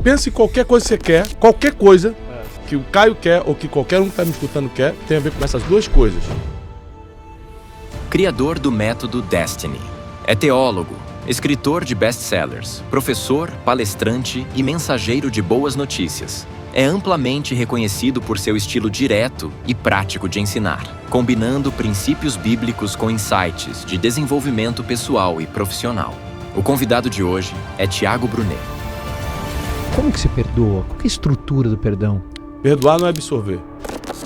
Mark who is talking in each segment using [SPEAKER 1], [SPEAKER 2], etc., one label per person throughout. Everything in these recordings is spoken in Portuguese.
[SPEAKER 1] Pensa em qualquer coisa que você quer, qualquer coisa que o Caio quer ou que qualquer um que está me escutando quer, tem a ver com essas duas coisas.
[SPEAKER 2] Criador do método Destiny. É teólogo, escritor de best-sellers, professor, palestrante e mensageiro de boas notícias. É amplamente reconhecido por seu estilo direto e prático de ensinar, combinando princípios bíblicos com insights de desenvolvimento pessoal e profissional. O convidado de hoje é Thiago Brunet.
[SPEAKER 3] Como que se perdoa? Qual que é a estrutura do perdão?
[SPEAKER 1] Perdoar não é absorver,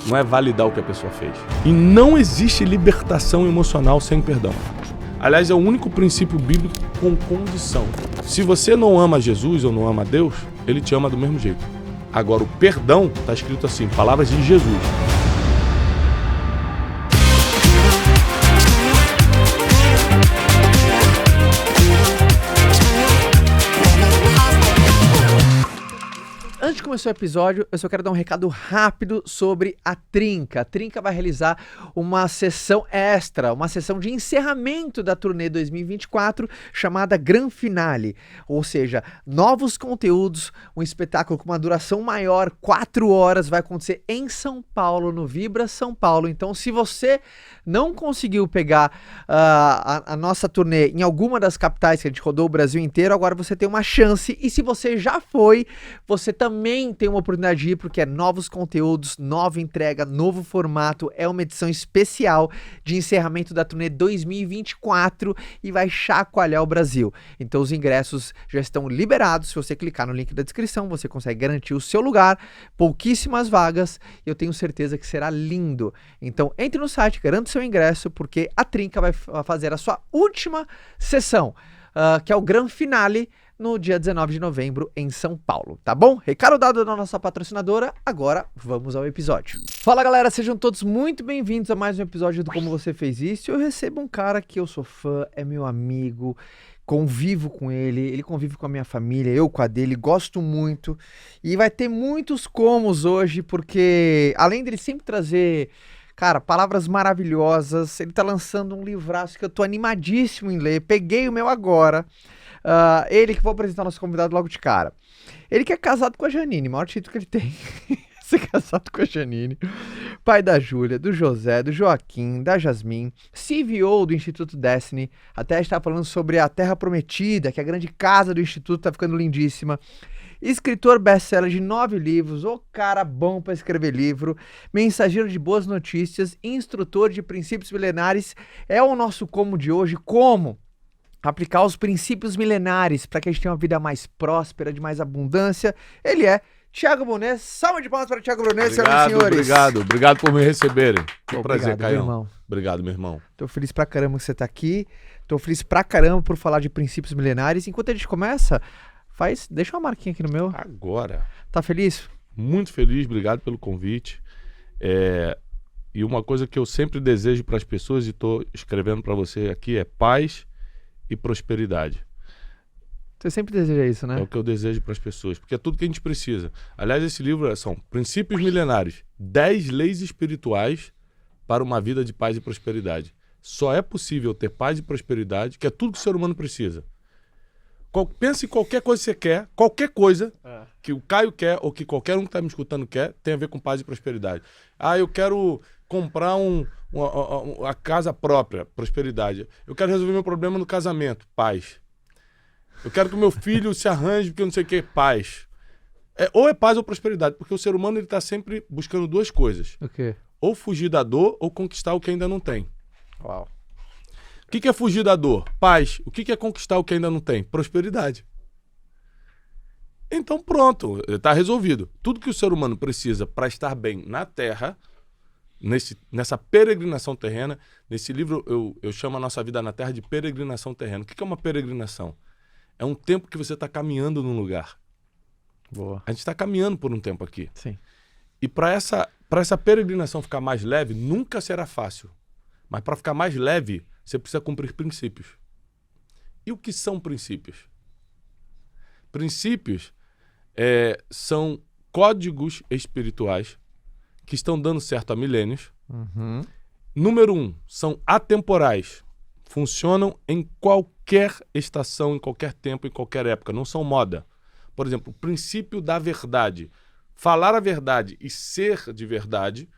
[SPEAKER 1] não é validar o que a pessoa fez. E não existe libertação emocional sem perdão. Aliás, é o único princípio bíblico com condição. Se você não ama Jesus ou não ama Deus, ele te ama do mesmo jeito. Agora, o perdão está escrito assim, palavras de Jesus.
[SPEAKER 3] Antes de começar o episódio, eu só quero dar um recado rápido sobre a Trinca. A Trinca vai realizar uma sessão extra, uma sessão de encerramento da turnê 2024, chamada Gran Finale. Ou seja, novos conteúdos, um espetáculo com uma duração maior, 4 horas, vai acontecer em São Paulo, no Vibra São Paulo. Então, se você não conseguiu pegar a nossa turnê em alguma das capitais que a gente rodou o Brasil inteiro, agora você tem uma chance. E se você já foi, você também tem uma oportunidade de ir, porque é novos conteúdos, nova entrega, novo formato, é uma edição especial de encerramento da turnê 2024 e vai chacoalhar o Brasil. Então os ingressos já estão liberados, se você clicar no link da descrição, você consegue garantir o seu lugar, pouquíssimas vagas, e eu tenho certeza que será lindo. Então entre no site, garanta o seu ingresso, porque a Trinca vai fazer a sua última sessão, que é o Gran Finale, no dia 19 de novembro em São Paulo, tá bom? Recado dado da nossa patrocinadora, agora vamos ao episódio. Fala galera, sejam todos muito bem-vindos a mais um episódio do Como Você Fez Isso. Eu recebo um cara que eu sou fã, é meu amigo, convivo com ele convive com a minha família, eu com a dele, gosto muito. E vai ter muitos comos hoje, porque além dele sempre trazer... Cara, palavras maravilhosas, ele tá lançando um livraço que eu tô animadíssimo em ler, peguei o meu agora. Ele que vou apresentar o nosso convidado logo de cara. Ele que é casado com a Janine, o maior título que ele tem. Ser casado com a Janine. Pai da Júlia, do José, do Joaquim, da Jasmin, CVO do Instituto Destiny. Até a gente tava falando sobre a Terra Prometida, que é a grande casa do Instituto, tá ficando lindíssima. Escritor best-seller de 9 livros, o cara bom para escrever livro, mensageiro de boas notícias, instrutor de princípios milenares. É o nosso como de hoje, como aplicar os princípios milenares para que a gente tenha uma vida mais próspera, de mais abundância. Ele é Thiago Brunet. Salve de palmas para Thiago Brunet, senhoras e senhores.
[SPEAKER 1] Obrigado por me receberem. Foi um prazer, Caio.
[SPEAKER 3] Irmão.
[SPEAKER 1] Obrigado, meu irmão.
[SPEAKER 3] Tô feliz pra caramba que você tá aqui. Tô feliz pra caramba por falar de princípios milenares. Enquanto a gente começa, deixa uma marquinha aqui no meu.
[SPEAKER 1] Agora.
[SPEAKER 3] Tá feliz?
[SPEAKER 1] Muito feliz, obrigado pelo convite. E uma coisa que eu sempre desejo para as pessoas, e tô escrevendo para você aqui, é paz e prosperidade.
[SPEAKER 3] Você sempre deseja isso, né?
[SPEAKER 1] É o que eu desejo para as pessoas, porque é tudo que a gente precisa. Aliás, esse livro são Princípios Milenares, 10 leis espirituais para uma vida de paz e prosperidade. Só é possível ter paz e prosperidade, que é tudo que o ser humano precisa. Pensa em qualquer coisa que você quer, qualquer coisa que o Caio quer ou que qualquer um que está me escutando quer, tem a ver com paz e prosperidade. Eu quero comprar a casa própria, prosperidade. Eu quero resolver meu problema no casamento, paz. Eu quero que o meu filho se arranje porque eu não sei o que, paz. Ou é paz ou prosperidade, porque o ser humano está sempre buscando duas coisas.
[SPEAKER 3] O quê?
[SPEAKER 1] Ou fugir da dor ou conquistar o que ainda não tem.
[SPEAKER 3] Uau.
[SPEAKER 1] O que é fugir da dor? Paz. O que é conquistar o que ainda não tem? Prosperidade. Então pronto, está resolvido. Tudo que o ser humano precisa para estar bem na Terra, nessa peregrinação terrena, nesse livro eu chamo a nossa vida na Terra de peregrinação terrena. O que é uma peregrinação? É um tempo que você está caminhando num lugar.
[SPEAKER 3] Boa.
[SPEAKER 1] A gente está caminhando por um tempo aqui.
[SPEAKER 3] Sim.
[SPEAKER 1] E para essa peregrinação ficar mais leve, nunca será fácil. Mas para ficar mais leve, você precisa cumprir princípios. E o que são princípios? Princípios são códigos espirituais que estão dando certo há milênios.
[SPEAKER 3] Uhum.
[SPEAKER 1] Número 1, são atemporais. Funcionam em qualquer estação, em qualquer tempo, em qualquer época. Não são moda. Por exemplo, o princípio da verdade. Falar a verdade e ser de verdade,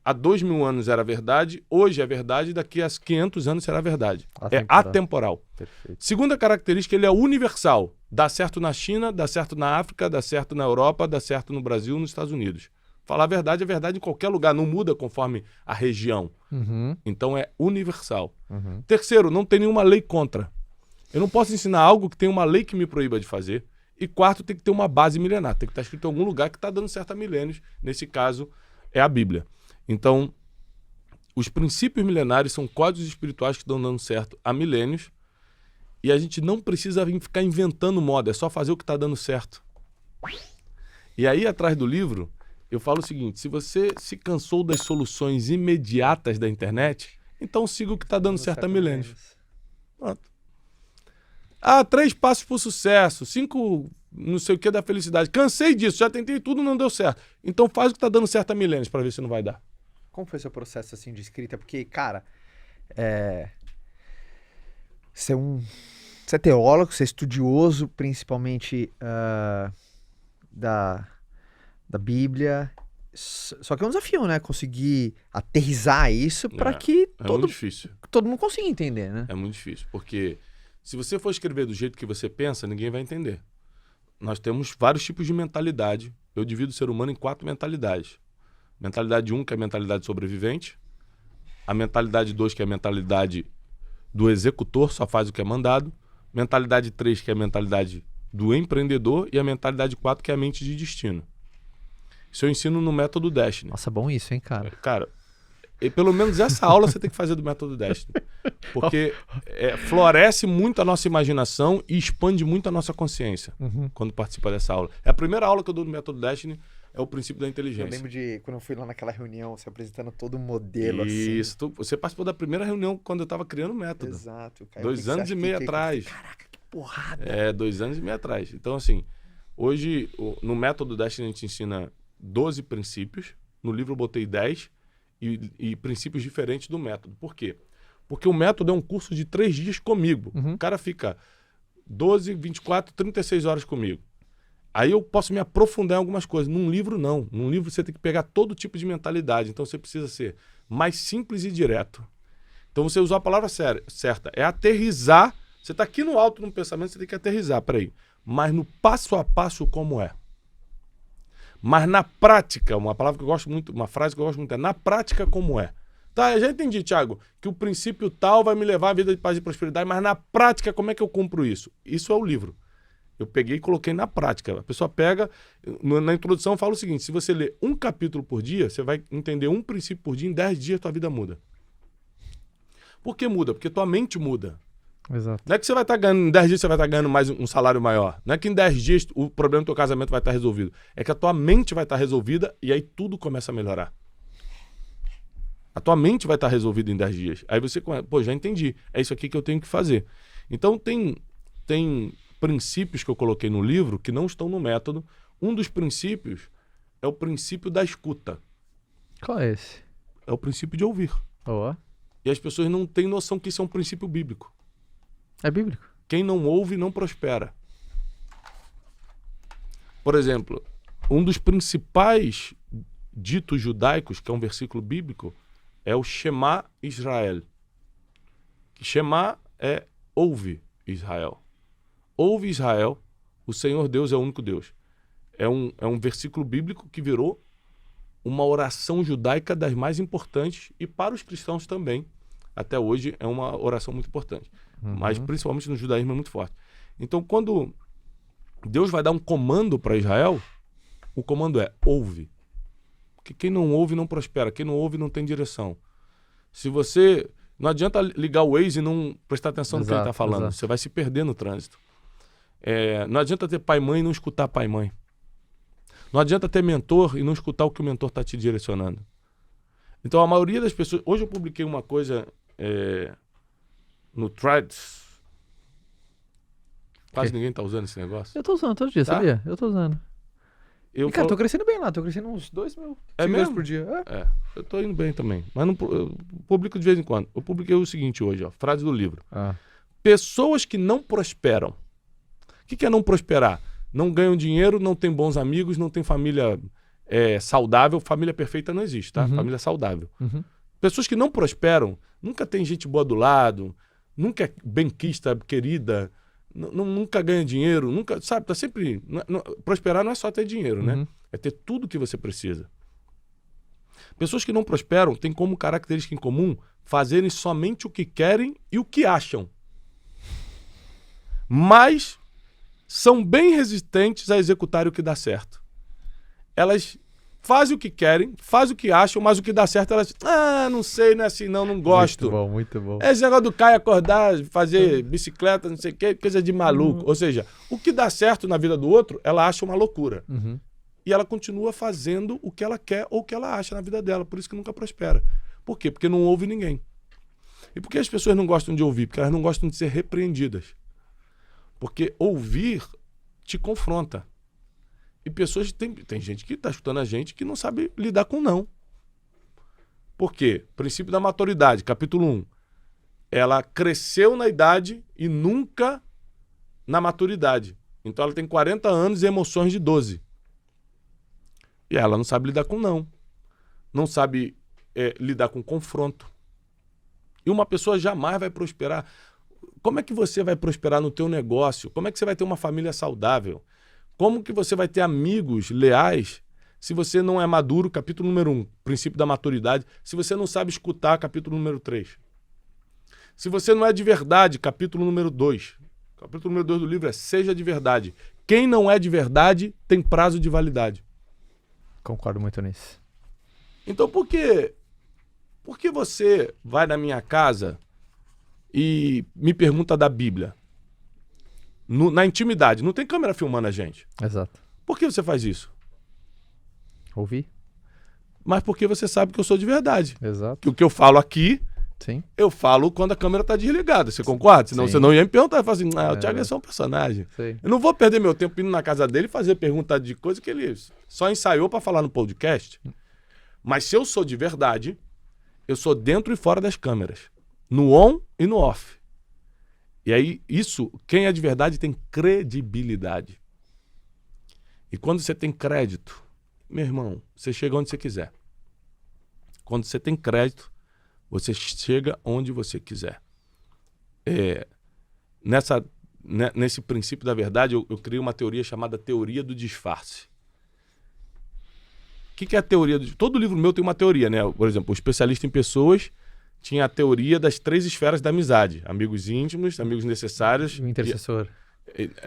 [SPEAKER 1] há 2000 anos era verdade, hoje é verdade, daqui a 500 anos será verdade. É atemporal.
[SPEAKER 3] Perfeito.
[SPEAKER 1] Segunda característica, ele é universal. Dá certo na China, dá certo na África, dá certo na Europa, dá certo no Brasil, nos Estados Unidos. Falar a verdade é verdade em qualquer lugar, não muda conforme a região. Então é universal. Terceiro, não tem nenhuma lei contra. Eu não posso ensinar algo que tem uma lei que me proíba de fazer. E quarto, tem que ter uma base milenar. Tem que estar escrito em algum lugar que está dando certo há milênios. Nesse caso, é a Bíblia. Então, os princípios milenares são códigos espirituais que estão dando certo há milênios. E a gente não precisa ficar inventando moda. É só fazer o que está dando certo. E aí, atrás do livro, eu falo o seguinte. Se você se cansou das soluções imediatas da internet, então siga o que está dando certo há milênios. Pronto. 3 passos para o sucesso, 5 não sei o que da felicidade. Cansei disso, já tentei tudo, não deu certo. Então faz o que está dando certo há milênios para ver se não vai dar.
[SPEAKER 3] Como foi seu processo assim de escrita? Porque, cara, você é teólogo, você é estudioso, principalmente da Bíblia. Só que é um desafio, né? Conseguir aterrissar isso para que
[SPEAKER 1] muito difícil.
[SPEAKER 3] Todo mundo consiga entender, né?
[SPEAKER 1] É muito difícil, porque se você for escrever do jeito que você pensa, ninguém vai entender. Nós temos vários tipos de mentalidade. Eu divido o ser humano em 4 mentalidades. Mentalidade 1, que é a mentalidade sobrevivente. A mentalidade 2, que é a mentalidade do executor, só faz o que é mandado. Mentalidade 3, que é a mentalidade do empreendedor. E a mentalidade 4, que é a mente de destino. Isso eu ensino no Método Destiny.
[SPEAKER 3] Nossa, bom isso, hein, cara?
[SPEAKER 1] Cara, e pelo menos essa aula você tem que fazer do Método Destiny. Porque floresce muito a nossa imaginação e expande muito a nossa consciência quando participa dessa aula. É a primeira aula que eu dou no Método Destiny, é o princípio da inteligência.
[SPEAKER 3] Eu lembro de quando eu fui lá naquela reunião, você apresentando todo o modelo
[SPEAKER 1] Isso,
[SPEAKER 3] assim.
[SPEAKER 1] você participou da primeira reunião quando eu estava criando o método.
[SPEAKER 3] Exato. Cara,
[SPEAKER 1] 2 anos e meio atrás.
[SPEAKER 3] Caraca, que porrada.
[SPEAKER 1] 2 anos e meio atrás. Então, assim, hoje no Método Destiny a gente ensina 12 princípios. No livro eu botei 10 e princípios diferentes do método. Por quê? Porque o método é um curso de 3 dias comigo. O cara fica 12, 24, 36 horas comigo. Aí eu posso me aprofundar em algumas coisas. Num livro, não. Num livro você tem que pegar todo tipo de mentalidade. Então você precisa ser mais simples e direto. Então você usou a palavra certa. É aterrissar. Você está aqui no alto no pensamento, você tem que aterrissar. Peraí. Mas no passo a passo como é. Mas na prática, uma palavra que eu gosto muito, uma frase que eu gosto muito é na prática como é. Tá, eu já entendi, Thiago, que o princípio tal vai me levar à vida de paz e prosperidade, mas na prática como é que eu cumpro isso? Isso é o livro. Eu peguei e coloquei na prática. A pessoa pega, na introdução eu falo o seguinte, se você ler um capítulo por dia, você vai entender um princípio por dia, em 10 dias tua vida muda. Por que muda? Porque tua mente muda.
[SPEAKER 3] Exato.
[SPEAKER 1] Não é que você vai estar ganhando, em 10 dias você vai estar ganhando mais um salário maior. Não é que em 10 dias o problema do teu casamento vai estar resolvido. É que a tua mente vai estar resolvida e aí tudo começa a melhorar. A tua mente vai estar resolvida em 10 dias. Aí você começa, já entendi. É isso aqui que eu tenho que fazer. Então tem princípios que eu coloquei no livro que não estão no método. Um dos princípios é o princípio da escuta.
[SPEAKER 3] Qual é esse?
[SPEAKER 1] É o princípio de ouvir. E as pessoas não têm noção que isso é um princípio bíblico.
[SPEAKER 3] É bíblico.
[SPEAKER 1] Quem não ouve não prospera. Por exemplo, um dos principais ditos judaicos, que é um versículo bíblico, é o Shema Israel. Shema é ouve Israel. Ouve Israel, o Senhor Deus é o único Deus. É um versículo bíblico que virou uma oração judaica das mais importantes e para os cristãos também. Até hoje é uma oração muito importante. Mas principalmente no judaísmo é muito forte. Então quando Deus vai dar um comando para Israel, o comando é ouve. Porque quem não ouve não prospera, quem não ouve não tem direção. Se você... Não adianta ligar o Waze e não prestar atenção no que ele está falando. Exato. Você vai se perder no trânsito. Não adianta ter pai e mãe e não escutar pai e mãe. Não adianta ter mentor e não escutar o que o mentor está te direcionando. Então a maioria das pessoas... Hoje eu publiquei uma coisa no Threads. Quase ninguém está usando esse negócio.
[SPEAKER 3] Eu estou usando todo dia, sabia? Eu estou usando.
[SPEAKER 1] E,
[SPEAKER 3] cara, tô crescendo bem lá. Tô crescendo uns 2 mil seguidores por dia.
[SPEAKER 1] Eu tô indo bem também. Mas não, eu publico de vez em quando. Eu publiquei o seguinte hoje, ó, frase do livro. Pessoas que não prosperam. O que é não prosperar? não ganham dinheiro, não tem bons amigos, não tem família saudável. Família perfeita não existe, tá? Família saudável. Pessoas que não prosperam, nunca tem gente boa do lado, nunca é benquista, querida, nunca ganha dinheiro, nunca, sabe? Tá sempre... prosperar não é só ter dinheiro, né? É ter tudo que você precisa. Pessoas que não prosperam têm como característica em comum fazerem somente o que querem e o que acham. Mas são bem resistentes a executar o que dá certo. Elas fazem o que querem, fazem o que acham, mas o que dá certo elas... não sei, não é assim não gosto.
[SPEAKER 3] Muito bom, muito bom.
[SPEAKER 1] Esse negócio do Caio acordar, fazer bicicleta, não sei o que, coisa de maluco. Ou seja, o que dá certo na vida do outro, ela acha uma loucura. E ela continua fazendo o que ela quer ou o que ela acha na vida dela. Por isso que nunca prospera. Por quê? Porque não ouve ninguém. E por que as pessoas não gostam de ouvir? Porque elas não gostam de ser repreendidas. Porque ouvir te confronta. E pessoas... Tem gente que está escutando a gente que não sabe lidar com não. Por quê? Princípio da maturidade, capítulo 1. Ela cresceu na idade e nunca na maturidade. Então ela tem 40 anos e emoções de 12. E ela não sabe lidar com não. Não sabe lidar com confronto. E uma pessoa jamais vai prosperar. Como é que você vai prosperar no teu negócio? Como é que você vai ter uma família saudável? Como que você vai ter amigos leais se você não é maduro, capítulo número 1, princípio da maturidade, se você não sabe escutar, capítulo número 3. Se você não é de verdade, capítulo número 2. Capítulo número 2 do livro é seja de verdade. Quem não é de verdade tem prazo de validade.
[SPEAKER 3] Concordo muito nisso.
[SPEAKER 1] Então por que você vai na minha casa e me pergunta da Bíblia? Na intimidade, não tem câmera filmando a gente.
[SPEAKER 3] Exato.
[SPEAKER 1] Por que você faz isso?
[SPEAKER 3] Ouvir?
[SPEAKER 1] Mas porque você sabe que eu sou de verdade.
[SPEAKER 3] Exato.
[SPEAKER 1] Que o que eu falo aqui,
[SPEAKER 3] Sim.
[SPEAKER 1] eu falo quando a câmera tá desligada. Você concorda? Senão
[SPEAKER 3] Sim.
[SPEAKER 1] você não ia me perguntar. Eu falo assim, o Thiago é só um personagem.
[SPEAKER 3] Sim.
[SPEAKER 1] Eu não vou perder meu tempo indo na casa dele e fazer pergunta de coisa que ele só ensaiou para falar no podcast. Mas se eu sou de verdade, eu sou dentro e fora das câmeras. No on e no off. E aí, quem é de verdade tem credibilidade. E quando você tem crédito, meu irmão, você chega onde você quiser. Quando você tem crédito, você chega onde você quiser. Nesse princípio da verdade, eu criei uma teoria chamada teoria do disfarce. O que é a teoria? Todo livro meu tem uma teoria, né? Por exemplo, o especialista em pessoas tinha a teoria das 3 esferas da amizade. Amigos íntimos, amigos necessários...
[SPEAKER 3] O intercessor.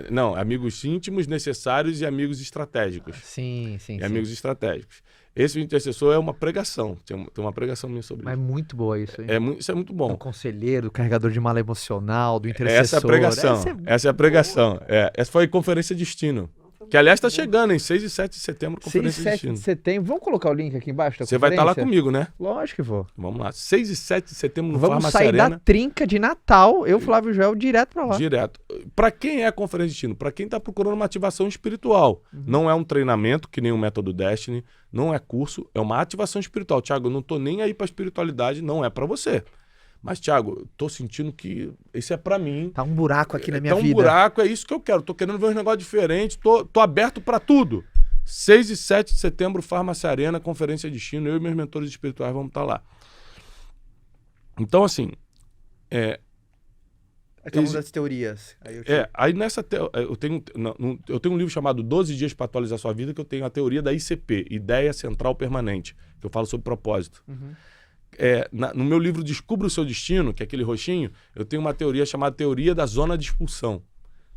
[SPEAKER 1] Não, amigos íntimos, necessários e amigos estratégicos.
[SPEAKER 3] Sim.
[SPEAKER 1] Amigos estratégicos. Esse intercessor é uma pregação. Tem uma pregação minha sobre
[SPEAKER 3] Mas
[SPEAKER 1] isso.
[SPEAKER 3] é muito boa isso, hein?
[SPEAKER 1] Isso é muito bom.
[SPEAKER 3] Do conselheiro, do carregador de mala emocional, do intercessor.
[SPEAKER 1] Essa é a pregação. Essa é a pregação. Essa foi a Conferência Destino. Que, aliás, está chegando em 6 e 7 de setembro, Conferência
[SPEAKER 3] 6 e 7
[SPEAKER 1] Destino.
[SPEAKER 3] de setembro. Vamos colocar o link aqui embaixo da
[SPEAKER 1] Você vai estar lá
[SPEAKER 3] conferência?
[SPEAKER 1] comigo, né?
[SPEAKER 3] Lógico que vou.
[SPEAKER 1] Vamos lá. 6 e 7 de setembro no
[SPEAKER 3] Vamos
[SPEAKER 1] Farmácia
[SPEAKER 3] sair
[SPEAKER 1] Arena.
[SPEAKER 3] da trinca de Natal, eu, Flávio Joel, direto pra lá.
[SPEAKER 1] Direto. Para quem é a Conferência Destino? Para quem está procurando uma ativação espiritual. Não é um treinamento, que nem o Método Destiny, não é curso, é uma ativação espiritual. Thiago, eu não tô nem aí para espiritualidade, não é para você. Mas, Thiago, eu tô sentindo que isso é para mim.
[SPEAKER 3] Tá um buraco aqui na minha vida.
[SPEAKER 1] Tá um buraco, é isso que eu quero. Tô querendo ver um negócio diferente, tô aberto para tudo. 6 e 7 de setembro, Farmácia Arena, Conferência Destino. Eu e meus mentores espirituais vamos estar lá. Então, assim...
[SPEAKER 3] Falando das teorias.
[SPEAKER 1] Aí nessa... eu tenho um livro chamado 12 Dias para Atualizar Sua Vida, que eu tenho a teoria da ICP, Ideia Central Permanente, que eu falo sobre propósito. No meu livro Descubra o Seu Destino, que é aquele roxinho, eu tenho uma teoria chamada Teoria da Zona de Expulsão.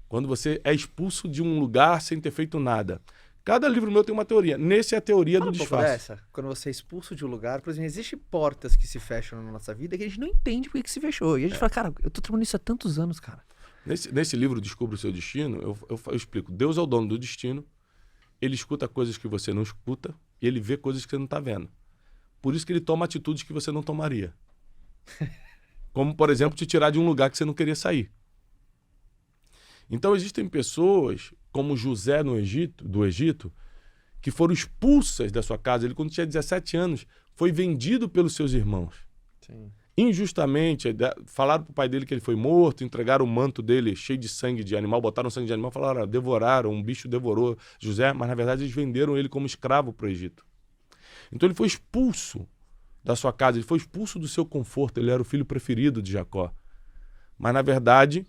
[SPEAKER 1] Quando você é expulso de um lugar sem ter feito nada. Cada livro meu tem uma teoria. Nesse é a teoria do disfarce.
[SPEAKER 3] Quando você é expulso de um lugar, por exemplo, existem portas que se fecham na nossa vida que a gente não entende por que se fechou. E a gente fala, cara, eu tô trabalhando isso há tantos anos, cara.
[SPEAKER 1] Nesse livro Descubra o Seu Destino, eu explico. Deus é o dono do destino, ele escuta coisas que você não escuta e ele vê coisas que você não tá vendo. Por isso que ele toma atitudes que você não tomaria. Como, por exemplo, te tirar de um lugar que você não queria sair. Então, existem pessoas, como José do Egito, que foram expulsas da sua casa. Ele, quando tinha 17 anos, foi vendido pelos seus irmãos.
[SPEAKER 3] Sim.
[SPEAKER 1] injustamente, falaram pro pai dele que ele foi morto, entregaram o manto dele cheio de sangue de animal, botaram sangue de animal, falaram, devoraram, um bicho devorou José, mas na verdade eles venderam ele como escravo para o Egito. Então ele foi expulso da sua casa, ele foi expulso do seu conforto, ele era o filho preferido de Jacó. Mas na verdade,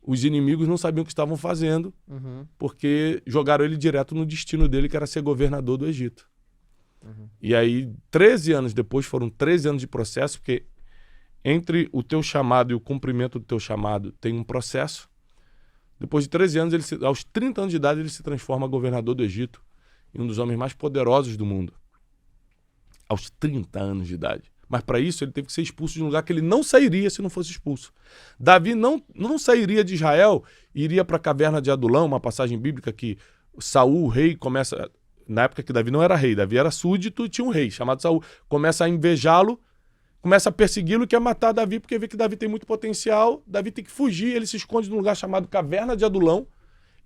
[SPEAKER 1] os inimigos não sabiam o que estavam fazendo, porque jogaram ele direto no destino dele, que era ser governador do Egito. E aí, 13 anos depois, foram 13 anos de processo, porque entre o teu chamado e o cumprimento do teu chamado tem um processo. Depois de 13 anos, aos 30 anos de idade, ele se transforma governador do Egito e um dos homens mais poderosos do mundo. Aos 30 anos de idade. Mas para isso, ele teve que ser expulso de um lugar que ele não sairia se não fosse expulso. Davi não sairia de Israel e iria para a caverna de Adulão, uma passagem bíblica que Saul, o rei, começa... Na época que Davi não era rei, Davi era súdito e tinha um rei chamado Saul. Começa a invejá-lo, começa a persegui-lo e quer matar Davi porque vê que Davi tem muito potencial. Davi tem que fugir, ele se esconde num lugar chamado Caverna de Adulão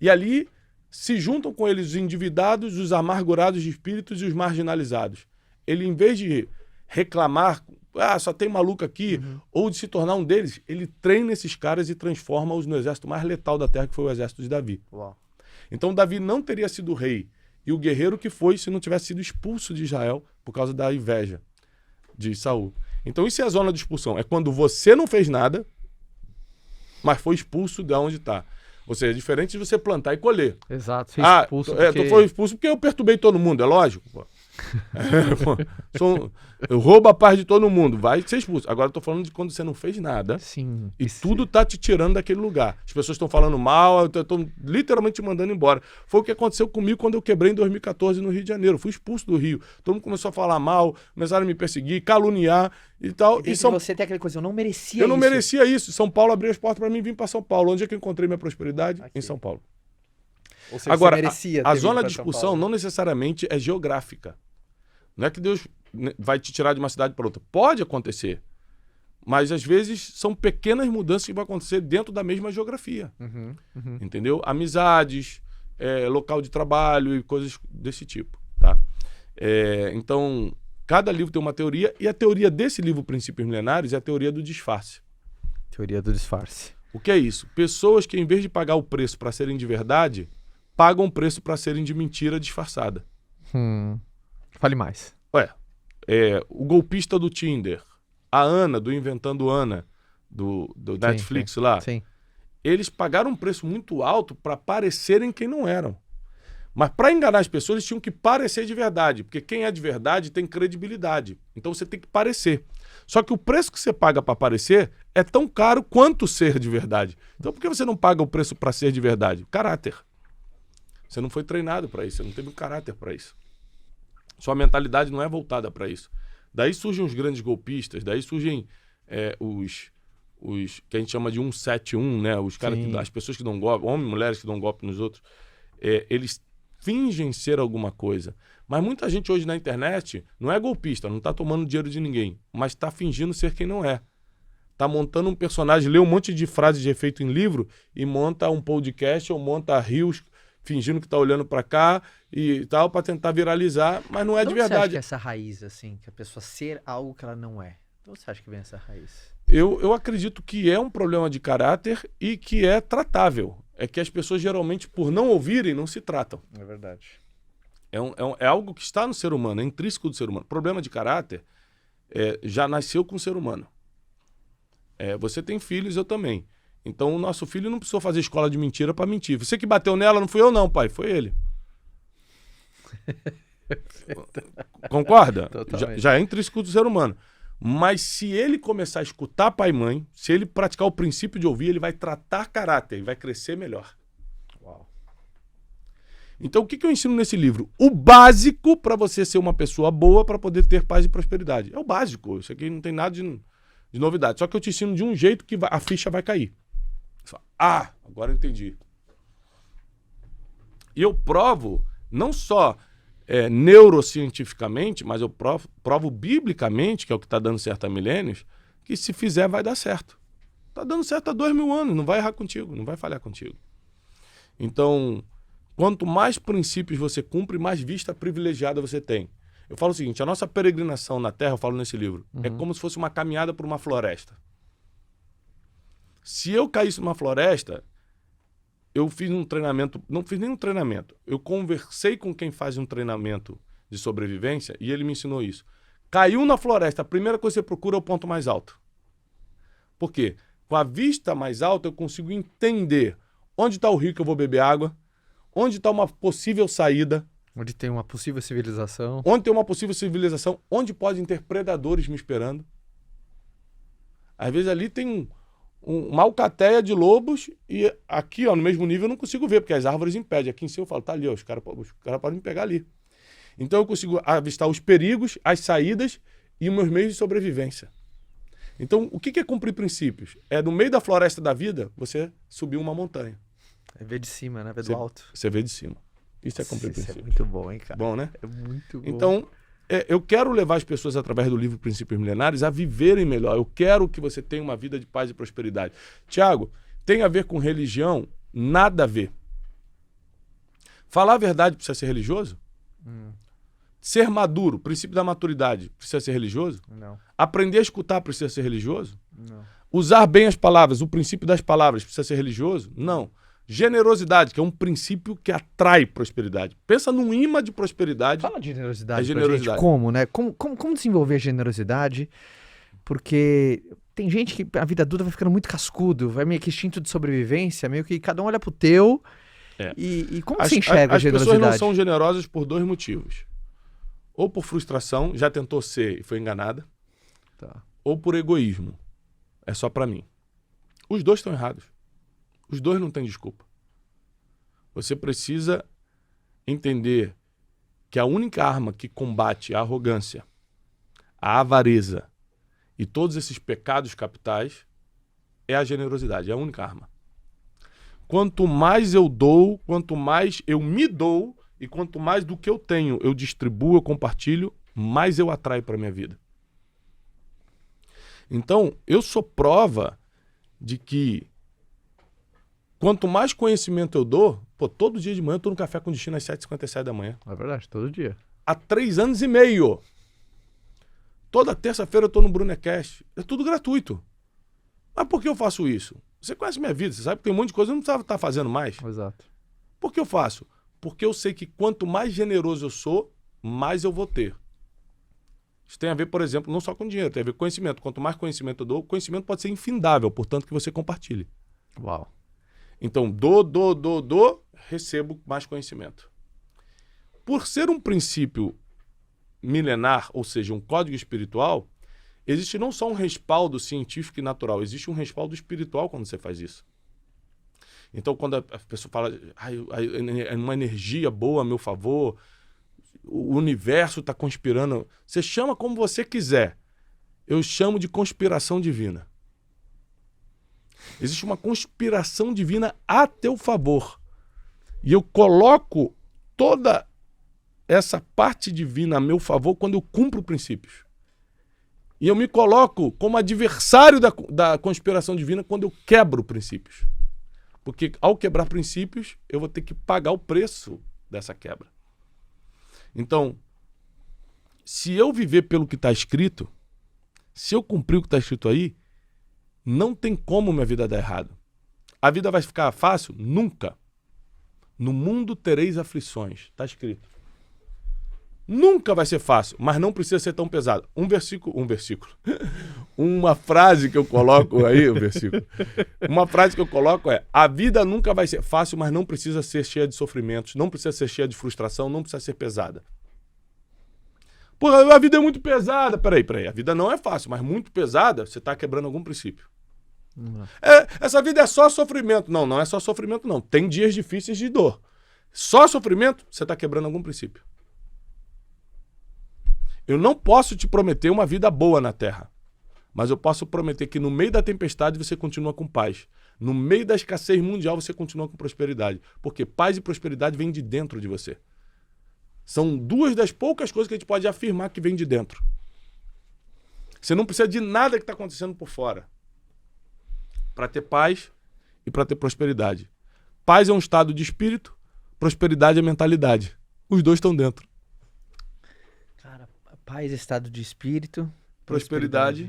[SPEAKER 1] e ali se juntam com eles os endividados, os amargurados de espíritos e os marginalizados. Ele, em vez de reclamar, só tem maluco aqui, ou de se tornar um deles, ele treina esses caras e transforma-os no exército mais letal da terra, que foi o exército de Davi.
[SPEAKER 3] Uau.
[SPEAKER 1] Então Davi não teria sido rei e o guerreiro que foi se não tivesse sido expulso de Israel por causa da inveja de Saul. Então isso é a zona de expulsão. É quando você não fez nada, mas foi expulso de onde está. Ou seja, é diferente de você plantar e colher.
[SPEAKER 3] Exato. Ser expulso
[SPEAKER 1] tu foi expulso porque eu perturbei todo mundo, é lógico. Pô. Eu roubo a paz de todo mundo, vai ser expulso. Agora eu tô falando de quando você não fez nada.
[SPEAKER 3] Sim.
[SPEAKER 1] E tudo tá te tirando daquele lugar. As pessoas estão falando mal, estão literalmente te mandando embora. Foi o que aconteceu comigo quando eu quebrei em 2014 no Rio de Janeiro. Eu fui expulso do Rio. Todo mundo começou a falar mal, começaram a me perseguir, caluniar e tal.
[SPEAKER 3] E você tem aquela coisa, eu não merecia isso.
[SPEAKER 1] Eu não merecia isso. São Paulo abriu as portas para mim e vim para São Paulo. Onde é que eu encontrei minha prosperidade? Aqui. Em São Paulo.
[SPEAKER 3] Ou seja,
[SPEAKER 1] agora,
[SPEAKER 3] você merecia
[SPEAKER 1] a zona de expulsão não necessariamente é geográfica. Não é que Deus vai te tirar de uma cidade para outra. Pode acontecer. Mas, às vezes, são pequenas mudanças que vão acontecer dentro da mesma geografia. Entendeu? Amizades, local de trabalho e coisas desse tipo. Tá? Então, cada livro tem uma teoria. E a teoria desse livro, Princípios Milenares, é a teoria do disfarce.
[SPEAKER 3] Teoria do disfarce.
[SPEAKER 1] O que é isso? Pessoas que, em vez de pagar o preço para serem de verdade, pagam o preço para serem de mentira disfarçada.
[SPEAKER 3] Fale mais.
[SPEAKER 1] O golpista do Tinder, a Ana, do Inventando Ana, do Netflix lá, eles pagaram um preço muito alto para parecerem quem não eram. Mas para enganar as pessoas, eles tinham que parecer de verdade, porque quem é de verdade tem credibilidade. Então você tem que parecer. Só que o preço que você paga para parecer é tão caro quanto ser de verdade. Então por que você não paga o preço para ser de verdade? Caráter. Você não foi treinado para isso, você não teve um caráter para isso. Sua mentalidade não é voltada para isso. Daí surgem os grandes golpistas, daí surgem os que a gente chama de 171, né? Os caras as pessoas que dão golpe, homens e mulheres que dão golpe nos outros, eles fingem ser alguma coisa. Mas muita gente hoje na internet não é golpista, não está tomando dinheiro de ninguém, mas está fingindo ser quem não é. Está montando um personagem, lê um monte de frases de efeito em livro e monta um podcast ou monta rios fingindo que tá olhando para cá e tal, para tentar viralizar, mas não é de verdade.
[SPEAKER 3] Você acha que essa raiz, assim, que a pessoa ser algo que ela não é? Então você acha que vem essa raiz?
[SPEAKER 1] Eu acredito que é um problema de caráter e que é tratável. É que as pessoas geralmente, por não ouvirem, não se tratam.
[SPEAKER 3] É verdade.
[SPEAKER 1] É algo que está no ser humano, é intrínseco do ser humano. Problema de caráter já nasceu com o ser humano. Você tem filhos, eu também. Então o nosso filho não precisou fazer escola de mentira para mentir. Você que bateu nela, não fui eu não, pai, foi ele. Concorda? Já é intrínseco do ser humano. Mas se ele começar a escutar pai e mãe, se ele praticar o princípio de ouvir, ele vai tratar caráter e vai crescer melhor.
[SPEAKER 3] Uau.
[SPEAKER 1] Então o que eu ensino nesse livro? O básico para você ser uma pessoa boa para poder ter paz e prosperidade. É o básico. Isso aqui não tem nada de novidade. Só que eu te ensino de um jeito que a ficha vai cair. Agora eu entendi. E eu provo, não só neurocientificamente, mas eu provo biblicamente, que é o que está dando certo há milênios, que se fizer vai dar certo. Está dando certo há 2000 anos, não vai errar contigo, não vai falhar contigo. Então, quanto mais princípios você cumpre, mais vista privilegiada você tem. Eu falo o seguinte, a nossa peregrinação na Terra, eu falo nesse livro, é como se fosse uma caminhada por uma floresta. Se eu caísse numa floresta, eu fiz um treinamento, não fiz nenhum treinamento, eu conversei com quem faz um treinamento de sobrevivência e ele me ensinou isso. Caiu na floresta, a primeira coisa que você procura é o ponto mais alto. Por quê? Com a vista mais alta eu consigo entender onde está o rio que eu vou beber água, onde está uma possível saída,
[SPEAKER 3] Onde tem uma possível civilização.
[SPEAKER 1] onde tem uma possível civilização, onde podem ter predadores me esperando. Às vezes ali tem uma alcateia de lobos e aqui, ó, no mesmo nível eu não consigo ver, porque as árvores impedem. Aqui em cima eu falo, tá ali, ó, os caras podem me pegar ali. Então eu consigo avistar os perigos, as saídas e os meus meios de sobrevivência. Então, o que é cumprir princípios? É no meio da floresta da vida, você subir uma montanha.
[SPEAKER 3] É ver de cima, né? Ver do alto.
[SPEAKER 1] Você vê de cima. Isso é cumprir
[SPEAKER 3] Isso é
[SPEAKER 1] princípios.
[SPEAKER 3] muito bom, hein, cara?
[SPEAKER 1] Bom, né?
[SPEAKER 3] É muito bom.
[SPEAKER 1] Então, eu quero levar as pessoas, através do livro Princípios Milenares, a viverem melhor. Eu quero que você tenha uma vida de paz e prosperidade. Tiago, tem a ver com religião? Nada a ver. Falar a verdade precisa ser religioso? Ser maduro, princípio da maturidade, precisa ser religioso?
[SPEAKER 3] Não,
[SPEAKER 1] Aprender a escutar precisa ser religioso?
[SPEAKER 3] não.
[SPEAKER 1] Usar bem as palavras, o princípio das palavras, precisa ser religioso? Não. Generosidade, que é um princípio que atrai prosperidade. Pensa num imã de prosperidade.
[SPEAKER 3] Fala de generosidade,
[SPEAKER 1] É generosidade.
[SPEAKER 3] pra gente. Como, né? Como desenvolver a generosidade? Porque tem gente que a vida adulta vai ficando muito cascudo, vai meio que instinto de sobrevivência, meio que cada um olha pro teu.
[SPEAKER 1] É.
[SPEAKER 3] E como você enxerga a
[SPEAKER 1] As
[SPEAKER 3] generosidade?
[SPEAKER 1] pessoas não são generosas por dois motivos. Ou por frustração, já tentou ser e foi enganada,
[SPEAKER 3] Tá.
[SPEAKER 1] ou por egoísmo. É só pra mim. Os dois estão errados. Os dois não têm desculpa. Você precisa entender que a única arma que combate a arrogância, a avareza e todos esses pecados capitais é a generosidade. É a única arma. Quanto mais eu dou, quanto mais eu me dou e quanto mais do que eu tenho eu distribuo, eu compartilho, mais eu atraio para minha vida. Então, eu sou prova de que quanto mais conhecimento eu dou, todo dia de manhã eu tô no Café com Destino às 7h57 da manhã.
[SPEAKER 3] É verdade, todo dia.
[SPEAKER 1] Há 3 anos e meio. Toda terça-feira eu tô no Brunecast. É tudo gratuito. Mas por que eu faço isso? Você conhece minha vida, você sabe que tem um monte de coisa que eu não precisava estar fazendo mais.
[SPEAKER 3] Exato.
[SPEAKER 1] Por que eu faço? Porque eu sei que quanto mais generoso eu sou, mais eu vou ter. Isso tem a ver, por exemplo, não só com dinheiro, tem a ver com conhecimento. Quanto mais conhecimento eu dou, o conhecimento pode ser infindável, portanto que você compartilhe.
[SPEAKER 3] Uau.
[SPEAKER 1] Então, recebo mais conhecimento. Por ser um princípio milenar, ou seja, um código espiritual, existe não só um respaldo científico e natural, existe um respaldo espiritual quando você faz isso. Então, quando a pessoa fala, é uma energia boa a meu favor, o universo está conspirando, você chama como você quiser. Eu chamo de conspiração divina. Existe uma conspiração divina a teu favor. E eu coloco toda essa parte divina a meu favor quando eu cumpro princípios. E eu me coloco como adversário da conspiração divina quando eu quebro princípios. Porque ao quebrar princípios, eu vou ter que pagar o preço dessa quebra. Então, se eu viver pelo que está escrito, se eu cumprir o que está escrito aí, não tem como minha vida dar errado. A vida vai ficar fácil? Nunca. No mundo tereis aflições. Está escrito. Nunca vai ser fácil, mas não precisa ser tão pesado. Um versículo. Uma frase que eu coloco aí, o versículo. Uma frase que eu coloco é: a vida nunca vai ser fácil, mas não precisa ser cheia de sofrimentos, não precisa ser cheia de frustração, não precisa ser pesada. Pô, a vida é muito pesada. Peraí. A vida não é fácil, mas muito pesada, você está quebrando algum princípio. Essa vida é só sofrimento. Não, não é só sofrimento, não. Tem dias difíceis de dor. Só sofrimento, você está quebrando algum princípio. Eu não posso te prometer uma vida boa na Terra, mas eu posso prometer que no meio da tempestade você continua com paz. No meio da escassez mundial você continua com prosperidade. Porque paz e prosperidade vêm de dentro de você. São duas das poucas coisas que a gente pode afirmar que vem de dentro. Você não precisa de nada que está acontecendo por fora para ter paz e para ter prosperidade. Paz é um estado de espírito, prosperidade é mentalidade. Os dois estão dentro.
[SPEAKER 3] Cara, Paz, estado de espírito.
[SPEAKER 1] Prosperidade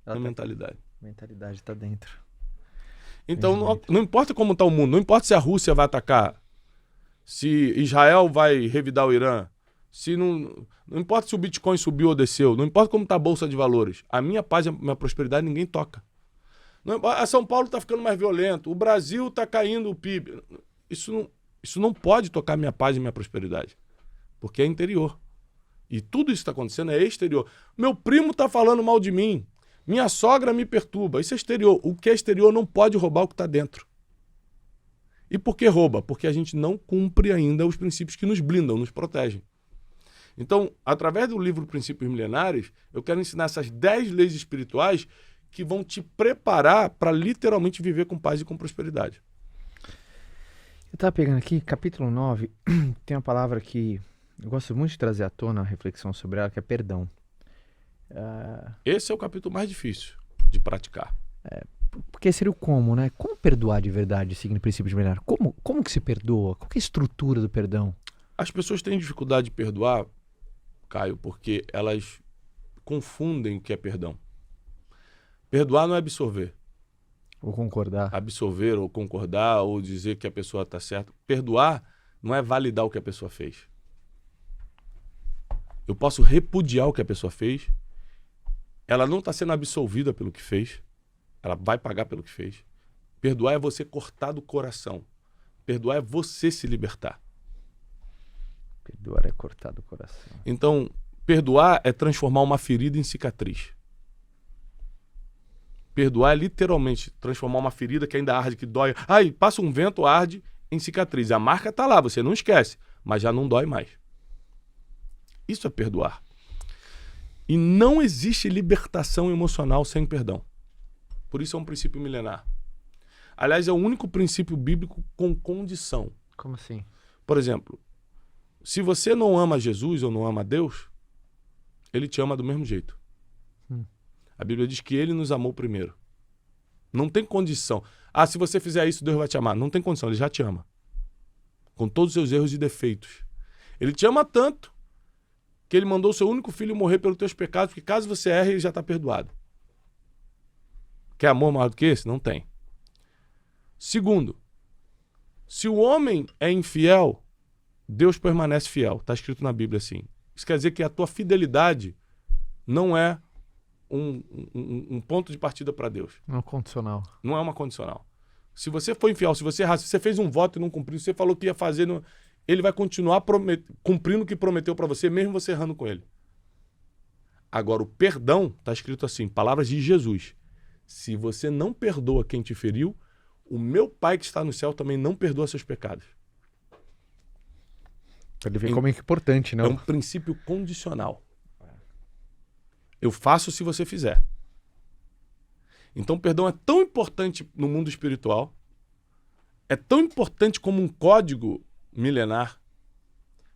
[SPEAKER 3] Ela
[SPEAKER 1] e
[SPEAKER 3] tá-
[SPEAKER 1] mentalidade.
[SPEAKER 3] Mentalidade tá dentro.
[SPEAKER 1] Então, não importa como está o mundo, não importa se a Rússia vai atacar, se Israel vai revidar o Irã, se não importa se o Bitcoin subiu ou desceu, não importa como está a Bolsa de Valores, a minha paz e a minha prosperidade ninguém toca. A São Paulo está ficando mais violento, o Brasil está caindo o PIB. Isso não pode tocar minha paz e minha prosperidade, porque é interior. E tudo isso que está acontecendo é exterior. Meu primo está falando mal de mim, minha sogra me perturba, isso é exterior. O que é exterior não pode roubar o que está dentro. E por que rouba? Porque a gente não cumpre ainda os princípios que nos blindam, nos protegem. Então, através do livro Princípios Milenares, eu quero ensinar essas 10 leis espirituais que vão te preparar para literalmente viver com paz e com prosperidade.
[SPEAKER 3] Eu tava pegando aqui, capítulo 9, tem uma palavra que eu gosto muito de trazer à tona a reflexão sobre ela, que é perdão.
[SPEAKER 1] Esse é o capítulo mais difícil de praticar.
[SPEAKER 3] Porque seria o como, né? Como perdoar de verdade, seguindo princípios milenares? Como que se perdoa? Qual que é a estrutura do perdão?
[SPEAKER 1] As pessoas têm dificuldade de perdoar, Caio, porque elas confundem o que é perdão. Perdoar não é absorver.
[SPEAKER 3] Ou concordar?
[SPEAKER 1] Absolver ou concordar ou dizer que a pessoa está certa. Perdoar não é validar o que a pessoa fez. Eu posso repudiar o que a pessoa fez. Ela não está sendo absolvida pelo que fez. Ela vai pagar pelo que fez. Perdoar é você cortar do coração. Perdoar é você se libertar.
[SPEAKER 3] Perdoar é cortar do coração.
[SPEAKER 1] Então, perdoar é transformar uma ferida em cicatriz. Perdoar é literalmente transformar uma ferida que ainda arde, que dói. Ai, passa um vento, arde, em cicatriz. A marca está lá, você não esquece, mas já não dói mais. Isso é perdoar. E não existe libertação emocional sem perdão. Por isso é um princípio milenar. Aliás, é o único princípio bíblico com condição.
[SPEAKER 3] Como assim?
[SPEAKER 1] Por exemplo, se você não ama Jesus ou não ama Deus, ele te ama do mesmo jeito. A Bíblia diz que ele nos amou primeiro. Não tem condição. Ah, se você fizer isso, Deus vai te amar. Não tem condição, ele já te ama. Com todos os seus erros e defeitos. Ele te ama tanto que ele mandou o seu único filho morrer pelos teus pecados, porque caso você erre, ele já está perdoado. Quer amor maior do que esse? Não tem. Segundo, se o homem é infiel, Deus permanece fiel. Está escrito na Bíblia assim. Isso quer dizer que a tua fidelidade não é um ponto de partida para Deus.
[SPEAKER 3] Não é condicional.
[SPEAKER 1] Não é uma condicional. Se você for infiel, se você errar, se você fez um voto e não cumpriu, se você falou que ia fazer, ele vai continuar cumprindo o que prometeu para você, mesmo você errando com ele. Agora, o perdão, está escrito assim, palavras de Jesus. Se você não perdoa quem te feriu, o meu Pai que está no céu também não perdoa seus pecados.
[SPEAKER 3] Ele vê como é importante, né?
[SPEAKER 1] É um princípio condicional. Eu faço se você fizer. Então, perdão é tão importante no mundo espiritual, é tão importante como um código milenar,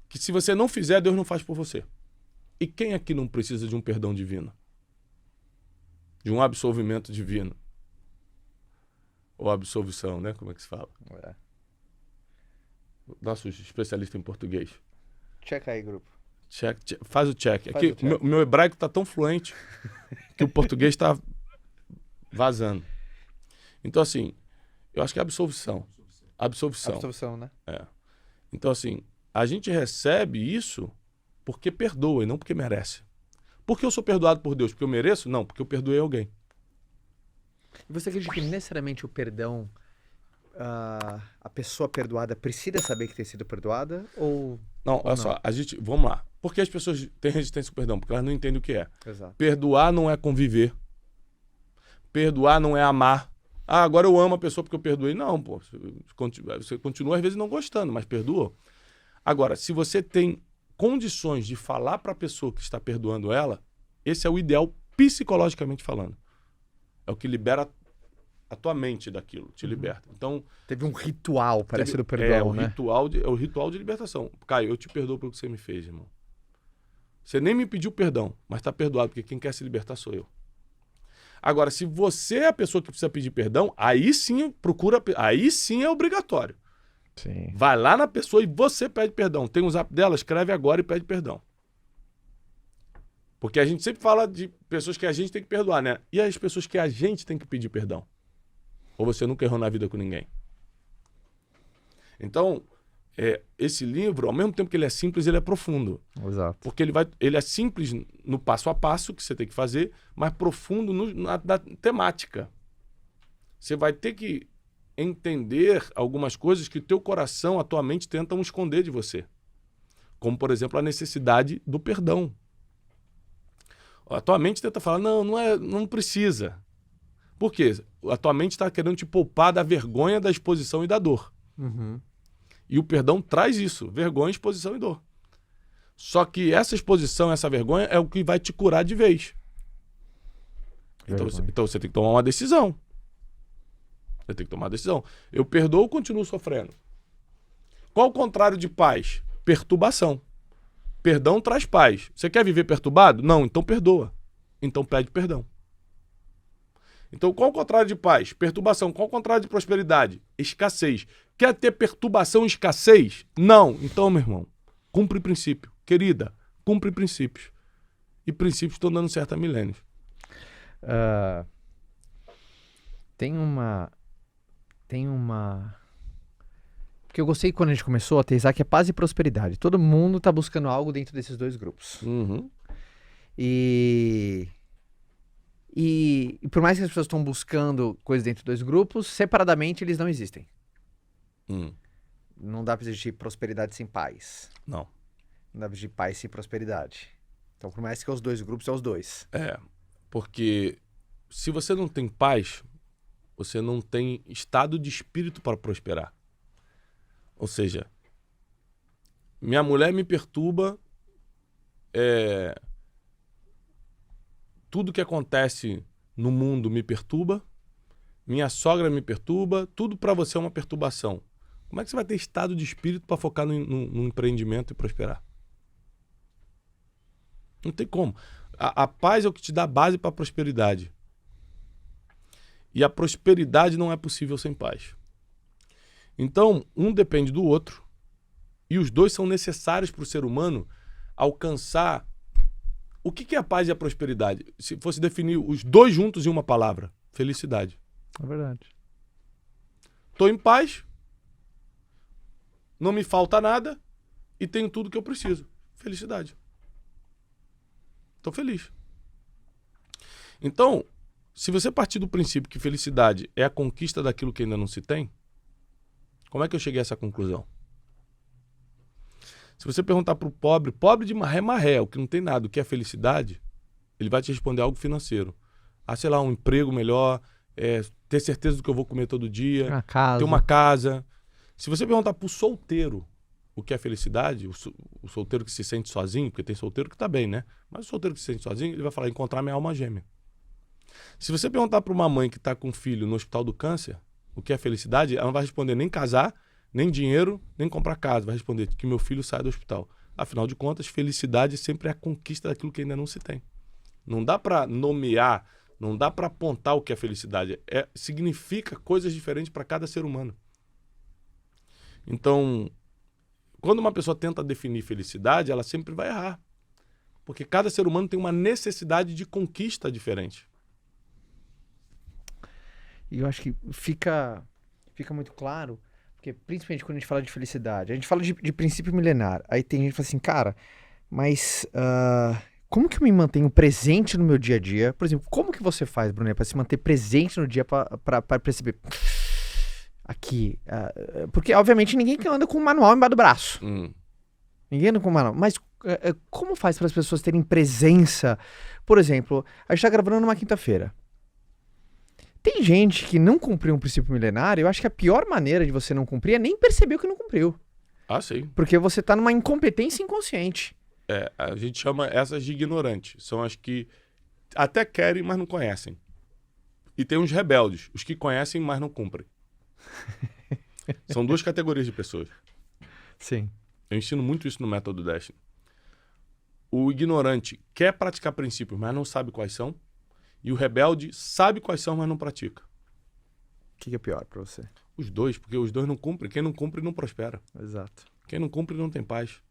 [SPEAKER 1] que se você não fizer, Deus não faz por você. E quem aqui não precisa de um perdão divino? De um absolvimento divino? Ou absolvição, né? Como é que se fala? Nosso especialista em português.
[SPEAKER 3] Checa aí, grupo.
[SPEAKER 1] Check, faz o check.
[SPEAKER 3] Faz
[SPEAKER 1] Aqui,
[SPEAKER 3] o check.
[SPEAKER 1] meu hebraico está tão fluente que o português está vazando. Então, assim, eu acho que é absolvição.
[SPEAKER 3] Absolvição, né?
[SPEAKER 1] Então, assim, a gente recebe isso porque perdoa e não porque merece. Por que eu sou perdoado por Deus? Porque eu mereço? Não, porque eu perdoei alguém.
[SPEAKER 3] E você acredita que necessariamente o perdão, a pessoa perdoada precisa saber que tem sido perdoada? Ou
[SPEAKER 1] Não, olha
[SPEAKER 3] não?
[SPEAKER 1] só, vamos lá. Por que as pessoas têm resistência ao perdão? Porque elas não entendem o que é.
[SPEAKER 3] Exato.
[SPEAKER 1] Perdoar não é conviver. Perdoar não é amar. Ah, agora eu amo a pessoa porque eu perdoei. Não, pô. Você continua às vezes não gostando, mas perdoa. Agora, se você tem condições de falar para a pessoa que está perdoando ela, esse é o ideal psicologicamente falando. É o que libera a tua mente daquilo, te liberta. Então,
[SPEAKER 3] Teve um ritual, parece, do perdão, né?
[SPEAKER 1] é o ritual de libertação. Caio, eu te perdoo pelo que você me fez, irmão. Você nem me pediu perdão, mas está perdoado, porque quem quer se libertar sou eu. Agora, se você é a pessoa que precisa pedir perdão, aí sim aí sim é obrigatório.
[SPEAKER 3] Sim.
[SPEAKER 1] Vai lá na pessoa e você pede perdão. Tem o zap dela, escreve agora e pede perdão. Porque a gente sempre fala de pessoas que a gente tem que perdoar, né? E as pessoas que a gente tem que pedir perdão? Ou você nunca errou na vida com ninguém? Então, esse livro, ao mesmo tempo que ele é simples, ele é profundo.
[SPEAKER 3] Exato.
[SPEAKER 1] Porque ele é simples no passo a passo que você tem que fazer, mas profundo na temática. Você vai ter que entender algumas coisas que o teu coração, a tua mente tentam esconder de você. Como, por exemplo, a necessidade do perdão. A tua mente tenta falar, não precisa. Por quê? A tua mente está querendo te poupar da vergonha, da exposição e da dor.
[SPEAKER 3] Uhum.
[SPEAKER 1] E o perdão traz isso, vergonha, exposição e dor. Só que essa exposição, essa vergonha é o que vai te curar de vez. Então você tem que tomar uma decisão. Você tem que tomar uma decisão. Eu perdoo ou continuo sofrendo? Qual o contrário de paz? Perturbação. Perdão traz paz. Você quer viver perturbado? Não, então perdoa. Então pede perdão. Então, qual o contrário de paz? Perturbação. Qual o contrário de prosperidade? Escassez. Quer ter perturbação e escassez? Não. Então, meu irmão, cumpre princípio. Querida, cumpre princípios. E princípios estão dando certo há milênios.
[SPEAKER 3] Tem uma... Porque eu gostei quando a gente começou a teorizar que é paz e prosperidade. Todo mundo tá buscando algo dentro desses dois grupos.
[SPEAKER 1] Uhum.
[SPEAKER 3] E por mais que as pessoas estão buscando coisas dentro dos grupos, separadamente eles não existem. Não dá pra existir prosperidade sem paz.
[SPEAKER 1] Não.
[SPEAKER 3] Não dá pra existir paz sem prosperidade. Então, por mais que os dois grupos, é os dois.
[SPEAKER 1] Porque se você não tem paz, você não tem estado de espírito para prosperar. Ou seja, minha mulher me perturba, tudo que acontece no mundo me perturba, minha sogra me perturba, tudo para você é uma perturbação. Como é que você vai ter estado de espírito para focar no empreendimento e prosperar? Não tem como. A paz é o que te dá base para a prosperidade. E a prosperidade não é possível sem paz. Então, um depende do outro e os dois são necessários para o ser humano alcançar... O que é a paz e a prosperidade? Se fosse definir os dois juntos em uma palavra, felicidade.
[SPEAKER 3] É verdade.
[SPEAKER 1] Estou em paz, não me falta nada e tenho tudo que eu preciso. Felicidade. Estou feliz. Então, se você partir do princípio que felicidade é a conquista daquilo que ainda não se tem, como é que eu cheguei a essa conclusão? Se você perguntar para o pobre de marré, o que não tem nada, o que é felicidade, ele vai te responder algo financeiro. Sei lá, um emprego melhor, ter certeza do que eu vou comer todo dia, ter uma casa. Se você perguntar para o solteiro o que é felicidade, o solteiro que se sente sozinho, porque tem solteiro que está bem, né? Mas o solteiro que se sente sozinho, ele vai falar, encontrar minha alma gêmea. Se você perguntar para uma mãe que está com um filho no hospital do câncer, o que é felicidade, ela não vai responder nem casar, nem dinheiro, nem comprar casa. Vai responder que meu filho saia do hospital. Afinal de contas, felicidade sempre é a conquista daquilo que ainda não se tem. Não dá para nomear, não dá para apontar o que é felicidade. Significa coisas diferentes para cada ser humano. Então, quando uma pessoa tenta definir felicidade, ela sempre vai errar. Porque cada ser humano tem uma necessidade de conquista diferente.
[SPEAKER 3] E eu acho que fica muito claro, porque principalmente quando a gente fala de felicidade, a gente fala de princípio milenar, aí tem gente que fala assim, cara, mas como que eu me mantenho presente no meu dia a dia? Por exemplo, como que você faz, Bruno, para se manter presente no dia para perceber aqui? Porque, obviamente, ninguém anda com um manual embaixo do braço. Ninguém anda com um manual. Mas como faz para as pessoas terem presença? Por exemplo, a gente está gravando numa quinta-feira. Tem gente que não cumpriu um princípio milenário, eu acho que a pior maneira de você não cumprir é nem perceber o que não cumpriu.
[SPEAKER 1] Sim.
[SPEAKER 3] Porque você tá numa incompetência inconsciente.
[SPEAKER 1] A gente chama essas de ignorantes. São as que até querem, mas não conhecem. E tem os rebeldes, os que conhecem, mas não cumprem. São duas categorias de pessoas.
[SPEAKER 3] Sim.
[SPEAKER 1] Eu ensino muito isso no método Destiny. O ignorante quer praticar princípios, mas não sabe quais são. E o rebelde sabe quais são, mas não pratica.
[SPEAKER 3] O que é pior pra você?
[SPEAKER 1] Os dois, porque os dois não cumprem. Quem não cumpre não prospera.
[SPEAKER 3] Exato.
[SPEAKER 1] Quem não cumpre não tem paz.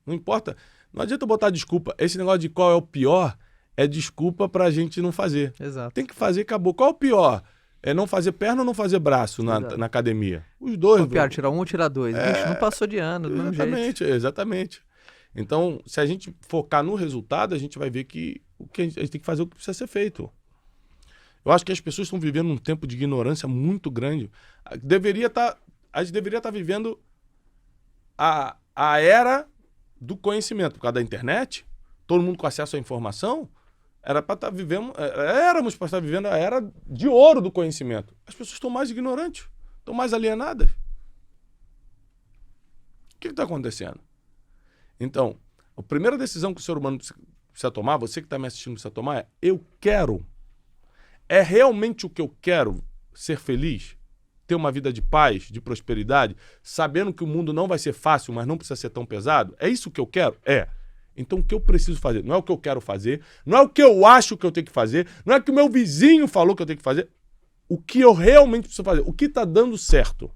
[SPEAKER 1] Não importa. Não adianta botar desculpa. Esse negócio de qual é o pior é desculpa pra gente não fazer.
[SPEAKER 3] Exato.
[SPEAKER 1] Tem que fazer, acabou. Qual é o pior? É não fazer perna ou não fazer braço na academia? Os dois.
[SPEAKER 3] Qual é o pior, tirar 1 ou tirar 2? Bicho, não passou de ano, do mesmo jeito.
[SPEAKER 1] Exatamente. Então, se a gente focar no resultado, a gente vai ver que a gente tem que fazer o que precisa ser feito. Eu acho que as pessoas estão vivendo um tempo de ignorância muito grande. A gente deveria estar vivendo a era do conhecimento. Por causa da internet, todo mundo com acesso à informação, éramos para estar vivendo a era de ouro do conhecimento. As pessoas estão mais ignorantes, estão mais alienadas. O que está acontecendo? Então, a primeira decisão que o ser humano precisa tomar, você que está me assistindo precisa tomar, é: eu quero. É realmente o que eu quero? Ser feliz? Ter uma vida de paz, de prosperidade, sabendo que o mundo não vai ser fácil, mas não precisa ser tão pesado? É isso que eu quero? É. Então o que eu preciso fazer? Não é o que eu quero fazer, não é o que eu acho que eu tenho que fazer, não é o que o meu vizinho falou que eu tenho que fazer. O que eu realmente preciso fazer? O que está dando certo?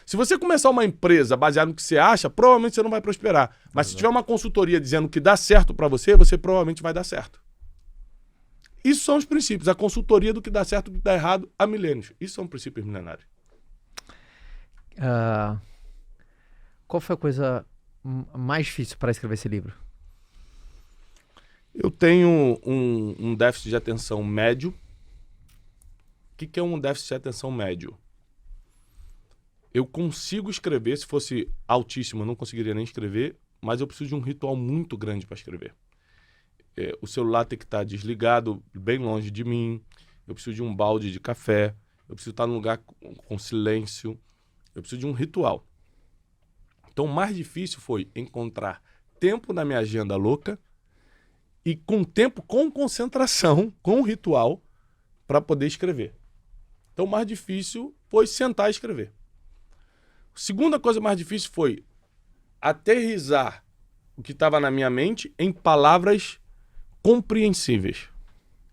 [SPEAKER 1] Se você começar uma empresa baseada no que você acha, provavelmente você não vai prosperar. Mas se tiver uma consultoria dizendo que dá certo para você, você provavelmente vai dar certo. Isso são os princípios. A consultoria do que dá certo e do que dá errado há milênios. Isso são princípios milenários.
[SPEAKER 3] Qual foi a coisa mais difícil para escrever esse livro?
[SPEAKER 1] Eu tenho um déficit de atenção médio. O que é um déficit de atenção médio? Eu consigo escrever, se fosse altíssimo, eu não conseguiria nem escrever, mas eu preciso de um ritual muito grande para escrever. O celular tem que estar desligado, bem longe de mim, eu preciso de um balde de café, eu preciso estar num lugar com silêncio, eu preciso de um ritual. Então, o mais difícil foi encontrar tempo na minha agenda louca e com tempo, com concentração, com ritual, para poder escrever. Então, o mais difícil foi sentar e escrever. A segunda coisa mais difícil foi aterrissar o que estava na minha mente em palavras compreensíveis,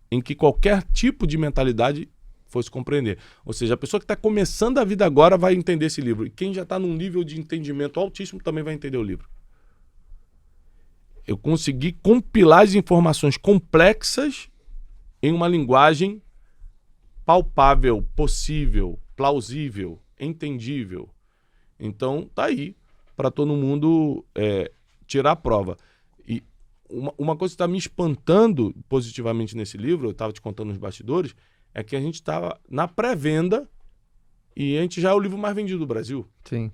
[SPEAKER 1] em que qualquer tipo de mentalidade fosse compreender. Ou seja, a pessoa que está começando a vida agora vai entender esse livro. E quem já está num nível de entendimento altíssimo também vai entender o livro. Eu consegui compilar as informações complexas em uma linguagem palpável, possível, plausível, entendível. Então, tá aí para todo mundo tirar a prova. E uma coisa que está me espantando positivamente nesse livro, eu estava te contando nos bastidores, é que a gente estava na pré-venda e a gente já é o livro mais vendido do Brasil.
[SPEAKER 3] Sim.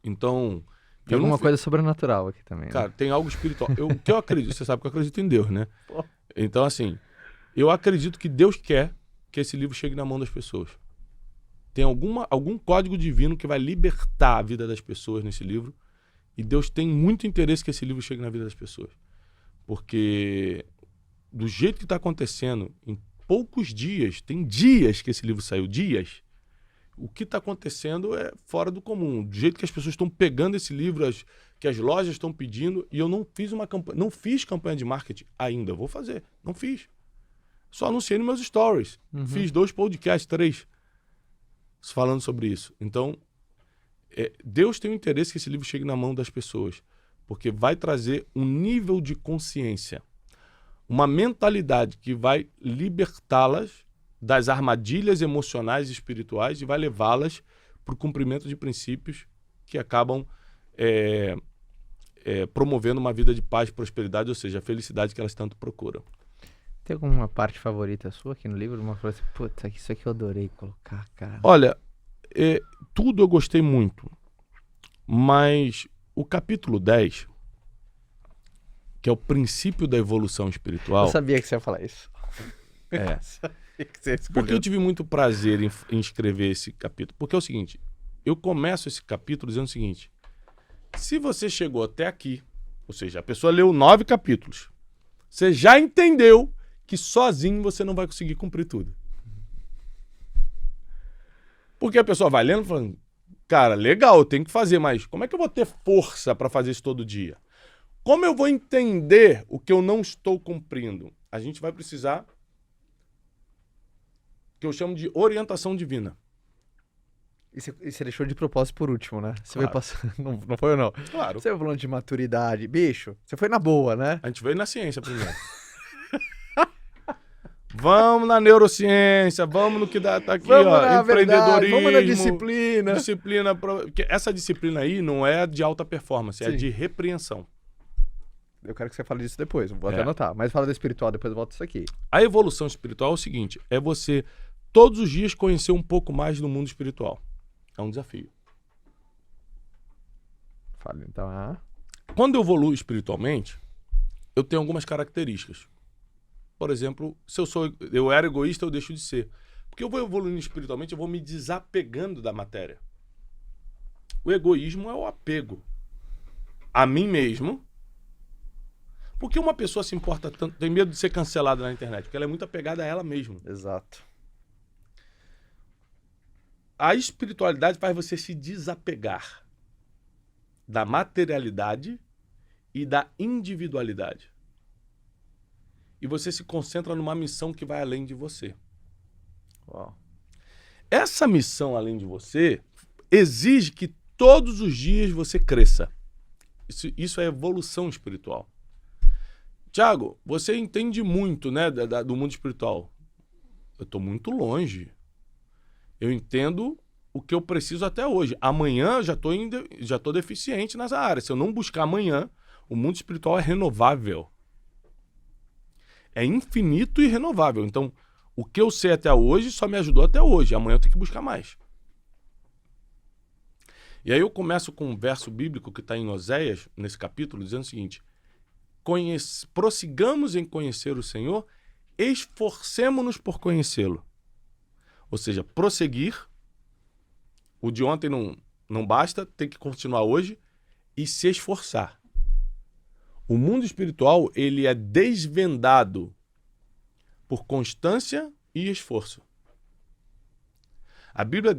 [SPEAKER 1] Então...
[SPEAKER 3] Tem alguma coisa sobrenatural aqui também.
[SPEAKER 1] Cara,
[SPEAKER 3] né?
[SPEAKER 1] tem algo espiritual. O que eu acredito, você sabe que eu acredito em Deus, né? Então, assim, eu acredito que Deus quer que esse livro chegue na mão das pessoas. Tem algum código divino que vai libertar a vida das pessoas nesse livro. E Deus tem muito interesse que esse livro chegue na vida das pessoas. Porque do jeito que está acontecendo, em poucos dias, tem dias que esse livro saiu, dias, o que está acontecendo é fora do comum. Do jeito que as pessoas estão pegando esse livro, que as lojas estão pedindo, e eu não fiz uma campanha, não fiz campanha de marketing ainda, vou fazer, não fiz. Só anunciei nos meus stories. Fiz 2 podcasts, 3, falando sobre isso. Então, Deus tem o interesse que esse livro chegue na mão das pessoas, porque vai trazer um nível de consciência, uma mentalidade que vai libertá-las das armadilhas emocionais e espirituais e vai levá-las para o cumprimento de princípios que acabam promovendo uma vida de paz e prosperidade, ou seja, a felicidade que elas tanto procuram.
[SPEAKER 3] Tem alguma parte favorita sua aqui no livro? Uma coisa assim, puta, isso aqui eu adorei colocar, cara.
[SPEAKER 1] Olha, tudo eu gostei muito, mas o capítulo 10, que é o princípio da evolução espiritual...
[SPEAKER 3] Eu sabia que você ia falar isso.
[SPEAKER 1] Porque eu tive muito prazer em escrever esse capítulo. Porque é o seguinte, eu começo esse capítulo dizendo o seguinte: se você chegou até aqui, ou seja, a pessoa leu 9 capítulos, você já entendeu que sozinho você não vai conseguir cumprir tudo. Porque a pessoa vai lendo falando, cara, legal, eu tenho que fazer, mas como é que eu vou ter força para fazer isso todo dia? Como eu vou entender o que eu não estou cumprindo? A gente vai precisar, que eu chamo de orientação divina.
[SPEAKER 3] E você deixou de propósito por último, né? Você
[SPEAKER 1] Claro.
[SPEAKER 3] foi passando. Não foi ou não?
[SPEAKER 1] Claro.
[SPEAKER 3] Você foi falando de maturidade. Bicho, você foi na boa, né?
[SPEAKER 1] A gente veio na ciência primeiro. Vamos na neurociência, vamos no que dá, tá aqui,
[SPEAKER 3] Vamos
[SPEAKER 1] ó,
[SPEAKER 3] na verdade,
[SPEAKER 1] empreendedorismo.
[SPEAKER 3] vamos na disciplina.
[SPEAKER 1] Disciplina. Porque essa disciplina aí não é de alta performance, é
[SPEAKER 3] Sim.
[SPEAKER 1] de repreensão.
[SPEAKER 3] Eu quero que você fale disso depois, vou até
[SPEAKER 1] É.
[SPEAKER 3] anotar. Mas fala da espiritual, depois eu volto isso aqui.
[SPEAKER 1] A evolução espiritual é o seguinte, é você todos os dias conhecer um pouco mais do mundo espiritual. É um desafio.
[SPEAKER 3] Fala então.
[SPEAKER 1] Quando eu evoluo espiritualmente, eu tenho algumas características. Por exemplo, se eu era egoísta, eu deixo de ser. Porque eu vou evoluindo espiritualmente, eu vou me desapegando da matéria. O egoísmo é o apego a mim mesmo. Por que uma pessoa se importa tanto, tem medo de ser cancelada na internet? Porque ela é muito apegada a ela mesma.
[SPEAKER 3] Exato.
[SPEAKER 1] A espiritualidade faz você se desapegar da materialidade e da individualidade. E você se concentra numa missão que vai além de você.
[SPEAKER 3] Uau.
[SPEAKER 1] Essa missão além de você exige que todos os dias você cresça. Isso é evolução espiritual. Tiago, você entende muito, né, do mundo espiritual. Eu estou muito longe. Eu entendo o que eu preciso até hoje. Amanhã já estou deficiente nessa área. Se eu não buscar amanhã, o mundo espiritual é renovável. É infinito e renovável. Então, o que eu sei até hoje só me ajudou até hoje. Amanhã eu tenho que buscar mais. E aí eu começo com um verso bíblico que está em Oséias, nesse capítulo, dizendo o seguinte: prossigamos em conhecer o Senhor, esforcemo-nos por conhecê-lo. Ou seja, prosseguir. O de ontem não basta, tem que continuar hoje e se esforçar. O mundo espiritual, ele é desvendado por constância e esforço. A Bíblia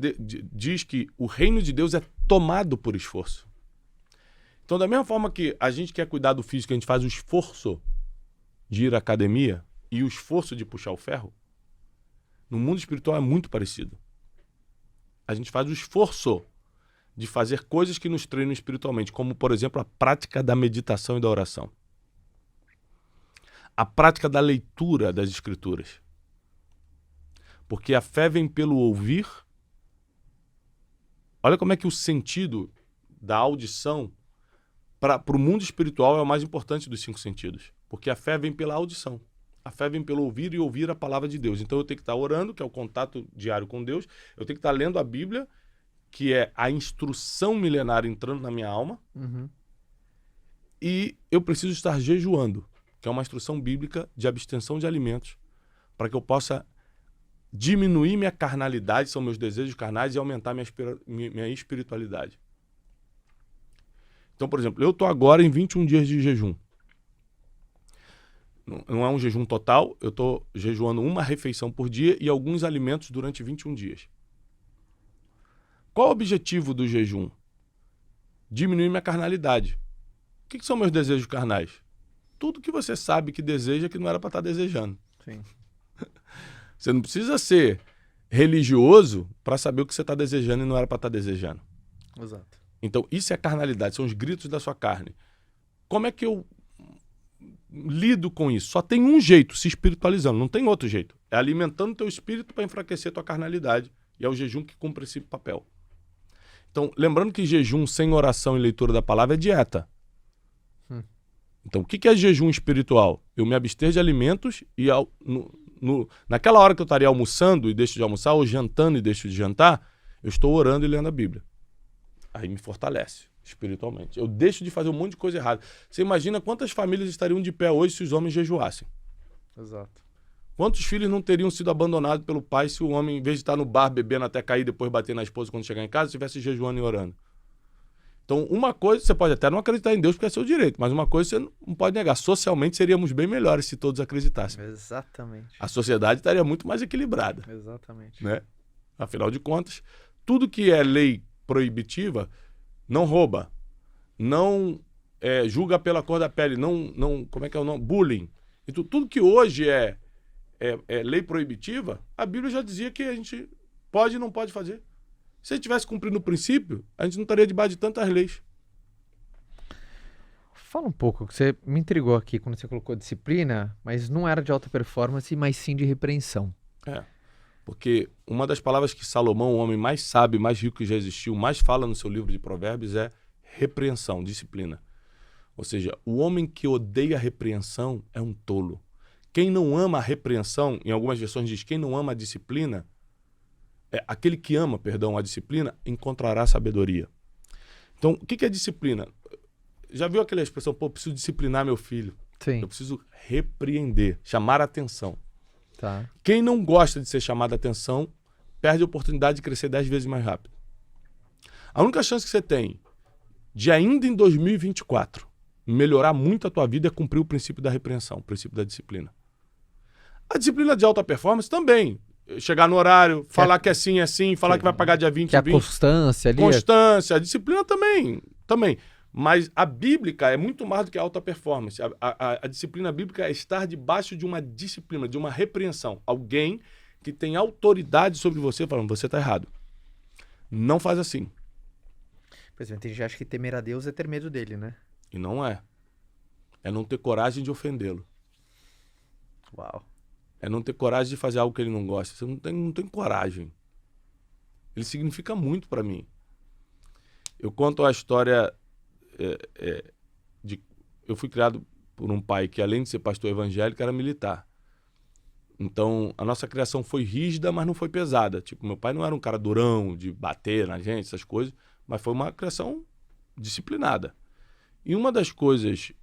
[SPEAKER 1] diz que o reino de Deus é tomado por esforço. Então, da mesma forma que a gente quer cuidar do físico, a gente faz o esforço de ir à academia e o esforço de puxar o ferro, no mundo espiritual é muito parecido. A gente faz o esforço de fazer coisas que nos treinam espiritualmente, como, por exemplo, a prática da meditação e da oração. A prática da leitura das Escrituras. Porque a fé vem pelo ouvir. Olha como é que o sentido da audição para o mundo espiritual é o mais importante dos 5 sentidos. Porque a fé vem pela audição. A fé vem pelo ouvir e ouvir a palavra de Deus. Então eu tenho que estar orando, que é o contato diário com Deus. Eu tenho que estar lendo a Bíblia, que é a instrução milenar entrando na minha alma.
[SPEAKER 3] Uhum.
[SPEAKER 1] E eu preciso estar jejuando, que é uma instrução bíblica de abstenção de alimentos, para que eu possa diminuir minha carnalidade, são meus desejos carnais, e aumentar minha espiritualidade. Então, por exemplo, eu estou agora em 21 dias de jejum. Não é um jejum total, eu estou jejuando uma refeição por dia e alguns alimentos durante 21 dias. Qual o objetivo do jejum? Diminuir minha carnalidade. O que são meus desejos carnais? Tudo que você sabe que deseja que não era para estar desejando.
[SPEAKER 3] Sim.
[SPEAKER 1] Você não precisa ser religioso para saber o que você está desejando e não era para estar desejando.
[SPEAKER 3] Exato.
[SPEAKER 1] Então, isso é carnalidade, são os gritos da sua carne. Como é que eu lido com isso? Só tem um jeito, se espiritualizando, não tem outro jeito. É alimentando o teu espírito para enfraquecer a tua carnalidade. E é o jejum que cumpre esse papel. Então, lembrando que jejum sem oração e leitura da palavra é dieta. Então, o que é jejum espiritual? Eu me abster de alimentos e naquela hora que eu estaria almoçando e deixo de almoçar, ou jantando e deixo de jantar, eu estou orando e lendo a Bíblia. Aí me fortalece espiritualmente. Eu deixo de fazer um monte de coisa errada. Você imagina quantas famílias estariam de pé hoje se os homens jejuassem?
[SPEAKER 3] Exato.
[SPEAKER 1] Quantos filhos não teriam sido abandonados pelo pai se o homem, em vez de estar no bar bebendo até cair, depois bater na esposa quando chegar em casa, estivesse jejuando e orando? Então, uma coisa, você pode até não acreditar em Deus porque é seu direito, mas uma coisa você não pode negar. Socialmente seríamos bem melhores se todos acreditassem.
[SPEAKER 3] Exatamente.
[SPEAKER 1] A sociedade estaria muito mais equilibrada,
[SPEAKER 3] Exatamente.
[SPEAKER 1] né? Afinal de contas, tudo que é lei proibitiva não rouba, não julga pela cor da pele, não como é que é o nome? Bullying. Então, tudo que hoje é lei proibitiva, a Bíblia já dizia que a gente pode e não pode fazer. Se a gente tivesse cumprido o princípio, a gente não estaria debaixo de tantas leis.
[SPEAKER 3] Fala um pouco, que você me intrigou aqui quando você colocou disciplina, mas não era de alta performance, mas sim de repreensão.
[SPEAKER 1] Porque uma das palavras que Salomão, o homem mais sábio, mais rico que já existiu, mais fala no seu livro de Provérbios é repreensão, disciplina. Ou seja, o homem que odeia a repreensão é um tolo. Quem não ama a repreensão, em algumas versões diz, quem não ama a disciplina, aquele que ama, perdão, a disciplina, encontrará sabedoria. Então, o que é disciplina? Já viu aquela expressão, pô, preciso disciplinar meu filho?
[SPEAKER 3] Sim.
[SPEAKER 1] Eu preciso repreender, chamar a atenção.
[SPEAKER 3] Tá.
[SPEAKER 1] Quem não gosta de ser chamado a atenção, perde a oportunidade de crescer 10 vezes mais rápido. A única chance que você tem de ainda em 2024 melhorar muito a tua vida é cumprir o princípio da repreensão, o princípio da disciplina. A disciplina de alta performance também. Chegar no horário, falar que é assim, falar que vai pagar dia 20,
[SPEAKER 3] Que é a
[SPEAKER 1] 20.
[SPEAKER 3] constância ali.
[SPEAKER 1] Constância, a disciplina também. Mas a bíblica é muito mais do que a alta performance. A disciplina bíblica é estar debaixo de uma disciplina, de uma repreensão. Alguém que tem autoridade sobre você falando, você está errado. Não faz assim.
[SPEAKER 3] Por exemplo, tem gente que acha que temer a Deus é ter medo dele, né?
[SPEAKER 1] E não é. É não ter coragem de ofendê-lo.
[SPEAKER 3] Uau.
[SPEAKER 1] É não ter coragem de fazer algo que ele não gosta. Você não tem coragem. Ele significa muito para mim. Eu conto a história eu fui criado por um pai que, além de ser pastor evangélico, era militar. Então, a nossa criação foi rígida, mas não foi pesada. Tipo, meu pai não era um cara durão, de bater na gente, essas coisas, mas foi uma criação disciplinada. E uma das coisas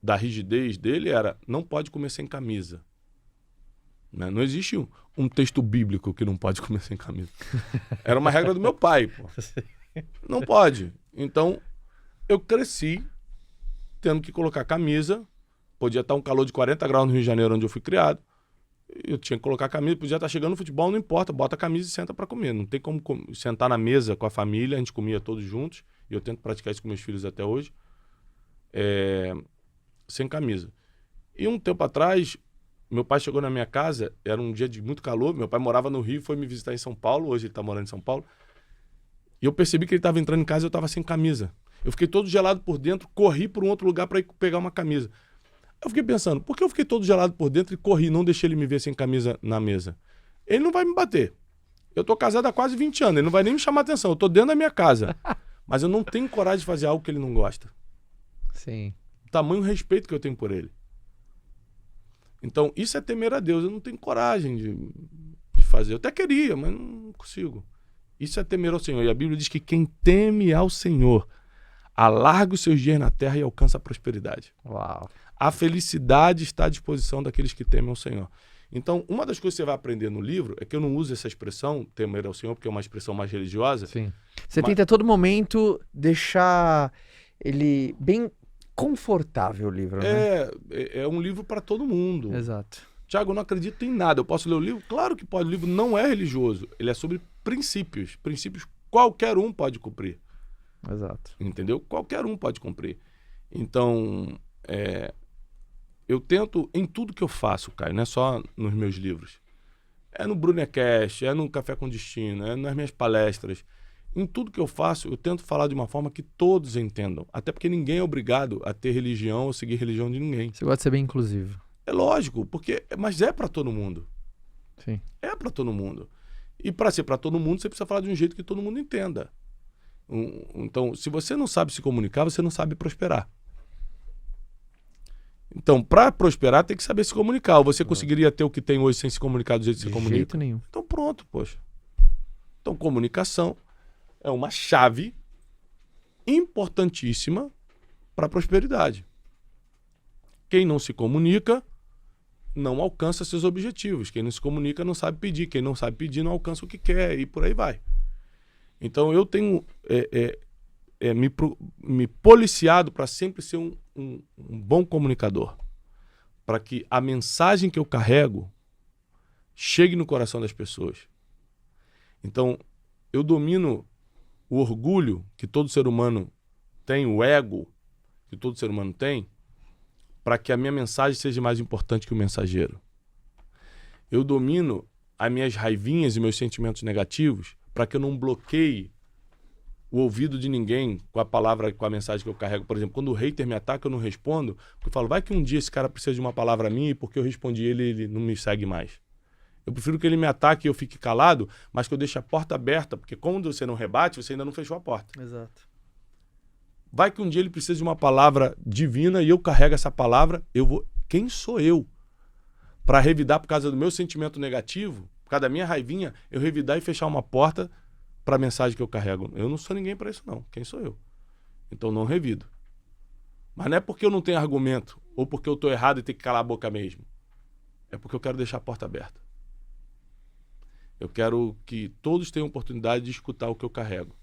[SPEAKER 1] da rigidez dele era, não pode comer sem camisa. Né? Não existe um texto bíblico que não pode comer sem camisa. Era uma regra do meu pai, pô. Não pode. Então, eu cresci tendo que colocar camisa. Podia estar um calor de 40 graus no Rio de Janeiro, onde eu fui criado. Eu tinha que colocar camisa. Podia estar chegando no futebol, não importa. Bota a camisa e senta para comer. Não tem como sentar na mesa com a família. A gente comia todos juntos. E eu tento praticar isso com meus filhos até hoje. Sem camisa. E um tempo atrás, meu pai chegou na minha casa. Era um dia de muito calor. Meu pai morava no Rio, foi me visitar em São Paulo. Hoje ele está morando em São Paulo. E eu percebi que ele estava entrando em casa e eu estava sem camisa. Eu fiquei todo gelado por dentro, corri para um outro lugar para ir pegar uma camisa. Eu fiquei pensando, por que eu fiquei todo gelado por dentro e corri, não deixei ele me ver sem camisa na mesa? Ele não vai me bater. Eu tô casado há quase 20 anos, ele não vai nem me chamar atenção. Eu tô dentro da minha casa. Mas eu não tenho coragem de fazer algo que ele não gosta.
[SPEAKER 3] Sim.
[SPEAKER 1] Tamanho respeito que eu tenho por ele. Então, isso é temer a Deus. Eu não tenho coragem de fazer. Eu até queria, mas não consigo. Isso é temer ao Senhor. E a Bíblia diz que quem teme ao Senhor alarga os seus dias na terra e alcança a prosperidade.
[SPEAKER 3] Uau.
[SPEAKER 1] A felicidade está à disposição daqueles que temem ao Senhor. Então, uma das coisas que você vai aprender no livro é que eu não uso essa expressão, temer ao Senhor, porque é uma expressão mais religiosa.
[SPEAKER 3] Sim. Você tenta a todo momento deixar ele bem confortável, o livro, né?
[SPEAKER 1] É um livro para todo mundo.
[SPEAKER 3] Exato.
[SPEAKER 1] Tiago, eu não acredito em nada. Eu posso ler o livro? Claro que pode. O livro não é religioso. Ele é sobre princípios. Princípios qualquer um pode cumprir.
[SPEAKER 3] Exato.
[SPEAKER 1] Entendeu? Qualquer um pode cumprir. Então, eu tento em tudo que eu faço, Caio, não é só nos meus livros. É no Brunecast, é no Café com Destino, é nas minhas palestras. Em tudo que eu faço, eu tento falar de uma forma que todos entendam. Até porque ninguém é obrigado a ter religião ou seguir religião de ninguém.
[SPEAKER 3] Você gosta de ser bem inclusivo.
[SPEAKER 1] É lógico, mas é para todo mundo.
[SPEAKER 3] Sim.
[SPEAKER 1] É para todo mundo. E para ser para todo mundo, você precisa falar de um jeito que todo mundo entenda. Então, se você não sabe se comunicar, você não sabe prosperar. Então, para prosperar, tem que saber se comunicar. Ou você conseguiria ter o que tem hoje sem se comunicar do jeito que você comunica?
[SPEAKER 3] De jeito nenhum.
[SPEAKER 1] Então, pronto, poxa. Então, comunicação é uma chave importantíssima para a prosperidade. Quem não se comunica não alcança seus objetivos. Quem não se comunica não sabe pedir. Quem não sabe pedir não alcança o que quer e por aí vai. Então eu tenho me policiado para sempre ser um bom comunicador. Para que a mensagem que eu carrego chegue no coração das pessoas. Então eu domino o orgulho que todo ser humano tem, o ego que todo ser humano tem, para que a minha mensagem seja mais importante que o mensageiro. Eu domino as minhas raivinhas e meus sentimentos negativos para que eu não bloqueie o ouvido de ninguém com a palavra, com a mensagem que eu carrego. Por exemplo, quando o hater me ataca, eu não respondo, porque eu falo, vai que um dia esse cara precisa de uma palavra minha e porque eu respondi ele não me segue mais. Eu prefiro que ele me ataque e eu fique calado, mas que eu deixe a porta aberta, porque quando você não rebate, você ainda não fechou a porta.
[SPEAKER 3] Exato.
[SPEAKER 1] Vai que um dia ele precisa de uma palavra divina e eu carrego essa palavra, eu vou... Quem sou eu para revidar por causa do meu sentimento negativo, por causa da minha raivinha, eu revidar e fechar uma porta para a mensagem que eu carrego? Eu não sou ninguém para isso, não. Quem sou eu? Então não revido. Mas não é porque eu não tenho argumento ou porque eu estou errado e tenho que calar a boca mesmo. É porque eu quero deixar a porta aberta. Eu quero que todos tenham oportunidade de escutar o que eu carrego.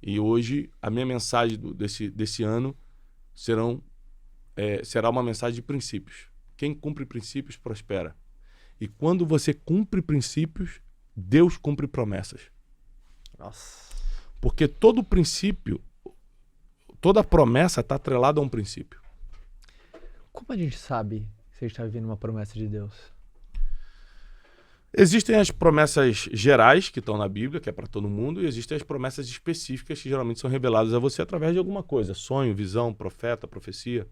[SPEAKER 1] E hoje a minha mensagem desse ano será uma mensagem de princípios. Quem cumpre princípios prospera. E quando você cumpre princípios, Deus cumpre promessas.
[SPEAKER 3] Nossa.
[SPEAKER 1] Porque todo princípio, toda promessa está atrelada a um princípio.
[SPEAKER 3] Como a gente sabe se a gente está vivendo uma promessa de Deus?
[SPEAKER 1] Existem as promessas gerais que estão na Bíblia, que é para todo mundo, e existem as promessas específicas que geralmente são reveladas a você através de alguma coisa. Sonho, visão, profeta, profecia.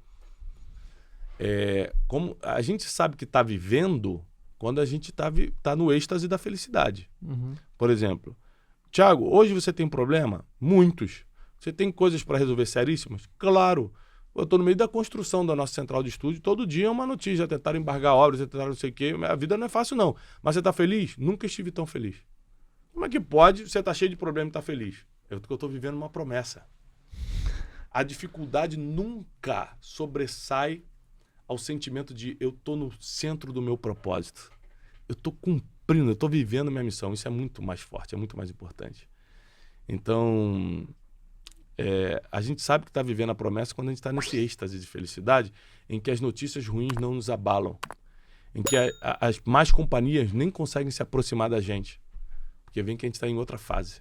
[SPEAKER 1] Como a gente sabe que está vivendo quando a gente tá no êxtase da felicidade.
[SPEAKER 3] Uhum.
[SPEAKER 1] Por exemplo, Thiago, hoje você tem problema? Muitos. Você tem coisas para resolver seríssimas? Claro. Eu estou no meio da construção da nossa central de estúdio, todo dia é uma notícia, tentaram embargar obras, tentaram não sei o quê. A vida não é fácil, não. Mas você está feliz? Nunca estive tão feliz. Como é que pode você estar cheio de problema e estar feliz? Eu estou vivendo uma promessa. A dificuldade nunca sobressai ao sentimento de eu estou no centro do meu propósito. Eu estou cumprindo, eu estou vivendo minha missão. Isso é muito mais forte, é muito mais importante. Então, a gente sabe que está vivendo a promessa quando a gente está nesse êxtase de felicidade, em que as notícias ruins não nos abalam, em que as más companhias nem conseguem se aproximar da gente, porque vem que a gente está em outra fase.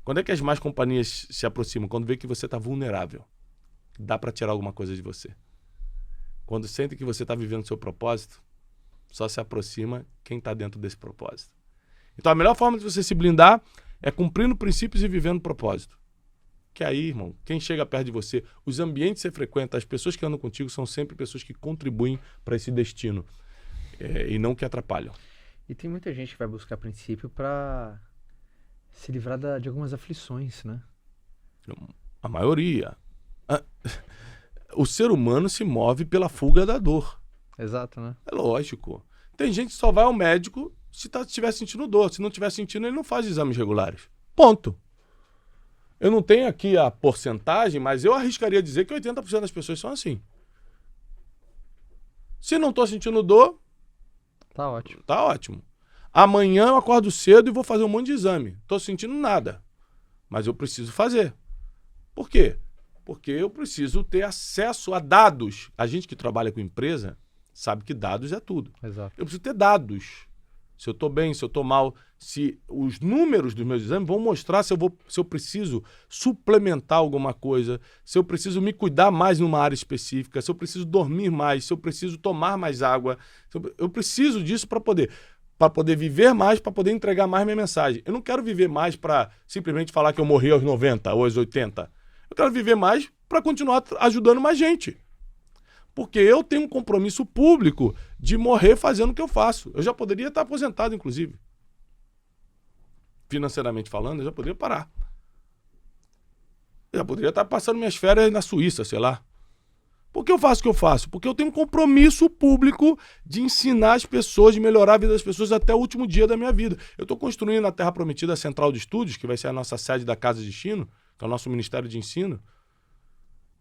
[SPEAKER 1] Quando é que as más companhias se aproximam? Quando vê que você está vulnerável, dá para tirar alguma coisa de você. Quando sente que você está vivendo o seu propósito, só se aproxima quem está dentro desse propósito. Então a melhor forma de você se blindar é cumprindo princípios e vivendo propósito. Que aí, irmão, quem chega perto de você, os ambientes que você frequenta, as pessoas que andam contigo são sempre pessoas que contribuem para esse destino e não que atrapalham.
[SPEAKER 3] E tem muita gente que vai buscar princípio para se livrar de algumas aflições, né?
[SPEAKER 1] A maioria. O ser humano se move pela fuga da dor.
[SPEAKER 3] Exato, né?
[SPEAKER 1] É lógico. Tem gente que só vai ao médico se estiver sentindo dor. Se não estiver sentindo, ele não faz exames regulares. Ponto. Eu não tenho aqui a porcentagem, mas eu arriscaria dizer que 80% das pessoas são assim. Se não estou sentindo dor,
[SPEAKER 3] tá ótimo.
[SPEAKER 1] Tá ótimo. Amanhã eu acordo cedo e vou fazer um monte de exame. Estou sentindo nada, mas eu preciso fazer. Por quê? Porque eu preciso ter acesso a dados. A gente que trabalha com empresa sabe que dados é tudo.
[SPEAKER 3] Exato.
[SPEAKER 1] Eu preciso ter dados. Se eu estou bem, se eu estou mal, se os números dos meus exames vão mostrar se eu preciso suplementar alguma coisa, se eu preciso me cuidar mais numa área específica, se eu preciso dormir mais, se eu preciso tomar mais água. Eu preciso disso para poder viver mais, para poder entregar mais minha mensagem. Eu não quero viver mais para simplesmente falar que eu morri aos 90 ou aos 80. Eu quero viver mais para continuar ajudando mais gente. Porque eu tenho um compromisso público de morrer fazendo o que eu faço. Eu já poderia estar aposentado, inclusive. Financeiramente falando, eu já poderia parar. Eu já poderia estar passando minhas férias na Suíça, sei lá. Por que eu faço o que eu faço? Porque eu tenho um compromisso público de ensinar as pessoas, de melhorar a vida das pessoas até o último dia da minha vida. Eu estou construindo na Terra Prometida a Central de Estúdios, que vai ser a nossa sede da Casa de Destino, que é o nosso Ministério de Ensino.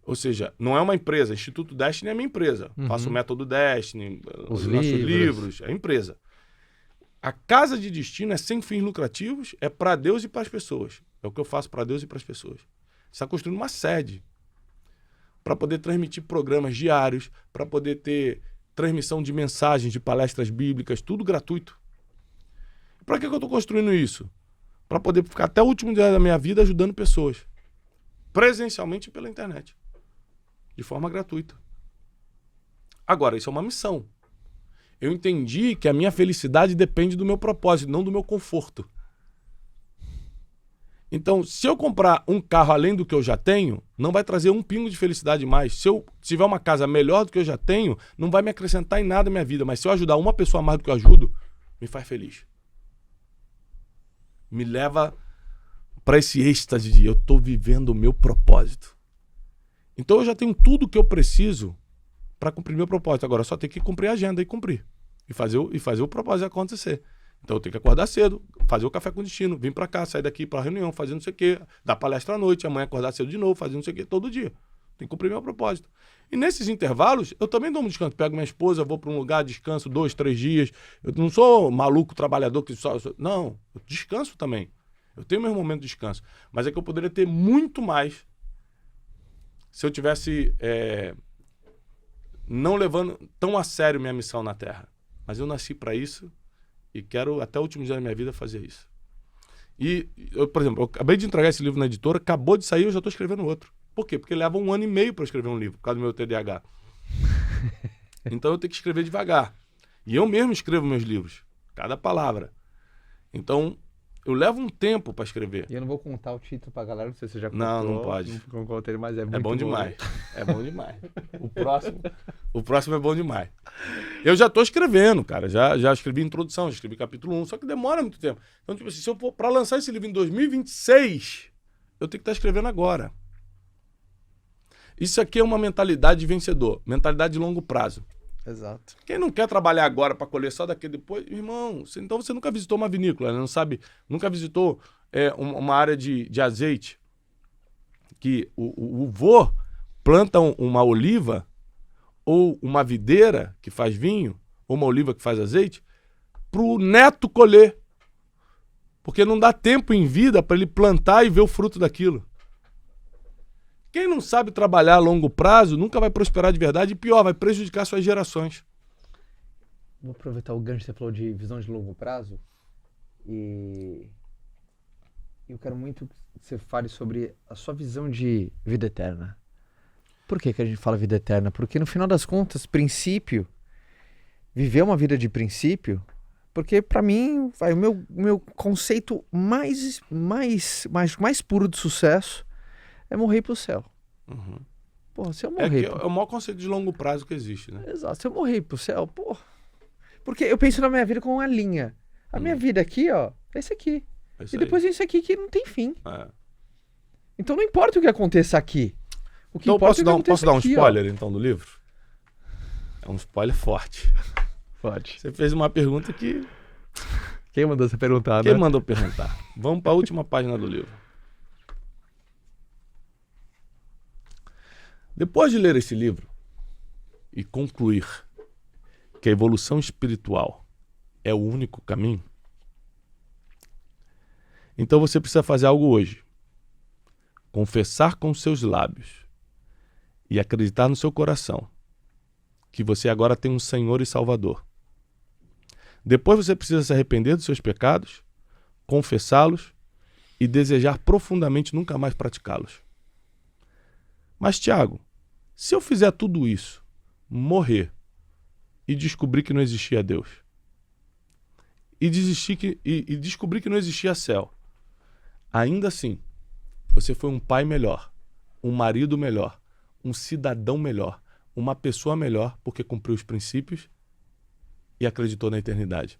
[SPEAKER 1] Ou seja, não é uma empresa. Instituto Destiny é minha empresa.
[SPEAKER 3] Uhum.
[SPEAKER 1] Faço o método Destiny,
[SPEAKER 3] os
[SPEAKER 1] nossos
[SPEAKER 3] livros.
[SPEAKER 1] livros, é empresa. A Casa de Destino é sem fins lucrativos, é para Deus e para as pessoas. É o que eu faço para Deus e para as pessoas. Você está construindo uma sede para poder transmitir programas diários, para poder ter transmissão de mensagens, de palestras bíblicas, tudo gratuito. Para que eu estou construindo isso? Para poder ficar até o último dia da minha vida ajudando pessoas. Presencialmente pela internet. De forma gratuita. Agora, isso é uma missão. Eu entendi que a minha felicidade depende do meu propósito, não do meu conforto. Então, se eu comprar um carro além do que eu já tenho, não vai trazer um pingo de felicidade mais. Se eu tiver uma casa melhor do que eu já tenho, não vai me acrescentar em nada na minha vida. Mas se eu ajudar uma pessoa mais do que eu ajudo, me faz feliz. Me leva para esse êxtase de eu estou vivendo o meu propósito. Então eu já tenho tudo que eu preciso para cumprir meu propósito. Agora só tenho que cumprir a agenda e cumprir. E fazer o propósito acontecer. Então eu tenho que acordar cedo, fazer o café com destino, vir para cá, sair daqui para a reunião, fazer não sei o quê, dar palestra à noite, amanhã acordar cedo de novo, fazer não sei o quê, todo dia. Tem que cumprir meu propósito. E nesses intervalos, eu também dou um descanso. Pego minha esposa, vou para um lugar, descanso 2, 3 dias. Eu não sou maluco, trabalhador que só... Não, eu descanso também. Eu tenho meu momento de descanso. Mas é que eu poderia ter muito mais se eu tivesse não levando tão a sério minha missão na Terra. Mas eu nasci para isso e quero, até o último dia da minha vida, fazer isso. E, por exemplo, eu acabei de entregar esse livro na editora, acabou de sair, eu já estou escrevendo outro. Por quê? Porque leva 1 ano e meio para escrever um livro, por causa do meu TDAH. Então eu tenho que escrever devagar. E eu mesmo escrevo meus livros, cada palavra. Então, eu levo um tempo para escrever.
[SPEAKER 3] E eu não vou contar o título pra galera, não sei se você já contou.
[SPEAKER 1] Não pode.
[SPEAKER 3] Não contei, mas é muito
[SPEAKER 1] É bom
[SPEAKER 3] bom.
[SPEAKER 1] demais. É bom demais. O próximo é bom demais. Eu já tô escrevendo, cara. Já escrevi introdução, já escrevi capítulo 1, só que demora muito tempo. Então, tipo assim, se eu for para lançar esse livro em 2026, eu tenho que estar escrevendo agora. Isso aqui é uma mentalidade de vencedor, mentalidade de longo prazo.
[SPEAKER 3] Exato.
[SPEAKER 1] Quem não quer trabalhar agora para colher só daqui depois, irmão, então você nunca visitou uma vinícola, né? Não sabe, nunca visitou uma área de azeite, que o vô planta uma oliva ou uma videira que faz vinho, ou uma oliva que faz azeite, para o neto colher. Porque não dá tempo em vida para ele plantar e ver o fruto daquilo. Quem não sabe trabalhar a longo prazo nunca vai prosperar de verdade e pior, vai prejudicar suas gerações.
[SPEAKER 3] Vou aproveitar o gancho que você falou de visão de longo prazo e eu quero muito que você fale sobre a sua visão de vida eterna. Por que a gente fala vida eterna? Porque no final das contas, princípio, viver uma vida de princípio, porque para mim, o meu conceito mais puro de sucesso é morrer pro céu.
[SPEAKER 1] Uhum.
[SPEAKER 3] Porra, se eu morrer...
[SPEAKER 1] É o maior conceito de longo prazo que existe, né?
[SPEAKER 3] Exato, se eu morrer pro céu, porra... Porque eu penso na minha vida como uma linha. A minha vida aqui, ó, é isso aqui.
[SPEAKER 1] É isso
[SPEAKER 3] E depois
[SPEAKER 1] aí.
[SPEAKER 3] é isso aqui que não tem fim.
[SPEAKER 1] É.
[SPEAKER 3] Então não importa o que aconteça aqui. O que
[SPEAKER 1] Então
[SPEAKER 3] importa
[SPEAKER 1] posso
[SPEAKER 3] é o que
[SPEAKER 1] dar um
[SPEAKER 3] aconteça aqui,
[SPEAKER 1] spoiler, então, do livro? É um spoiler forte.
[SPEAKER 3] ó. Pode.
[SPEAKER 1] Você fez uma pergunta que...
[SPEAKER 3] Quem mandou você perguntar,
[SPEAKER 1] Quem
[SPEAKER 3] né?
[SPEAKER 1] mandou perguntar? Vamos para a última página do livro. Depois de ler esse livro e concluir que a evolução espiritual é o único caminho, então você precisa fazer algo hoje. Confessar com os seus lábios e acreditar no seu coração que você agora tem um Senhor e Salvador. Depois você precisa se arrepender dos seus pecados, confessá-los e desejar profundamente nunca mais praticá-los. Mas, Tiago, se eu fizer tudo isso, morrer e descobrir que não existia Deus, e descobrir que não existia céu, ainda assim, você foi um pai melhor, um marido melhor, um cidadão melhor, uma pessoa melhor, porque cumpriu os princípios e acreditou na eternidade.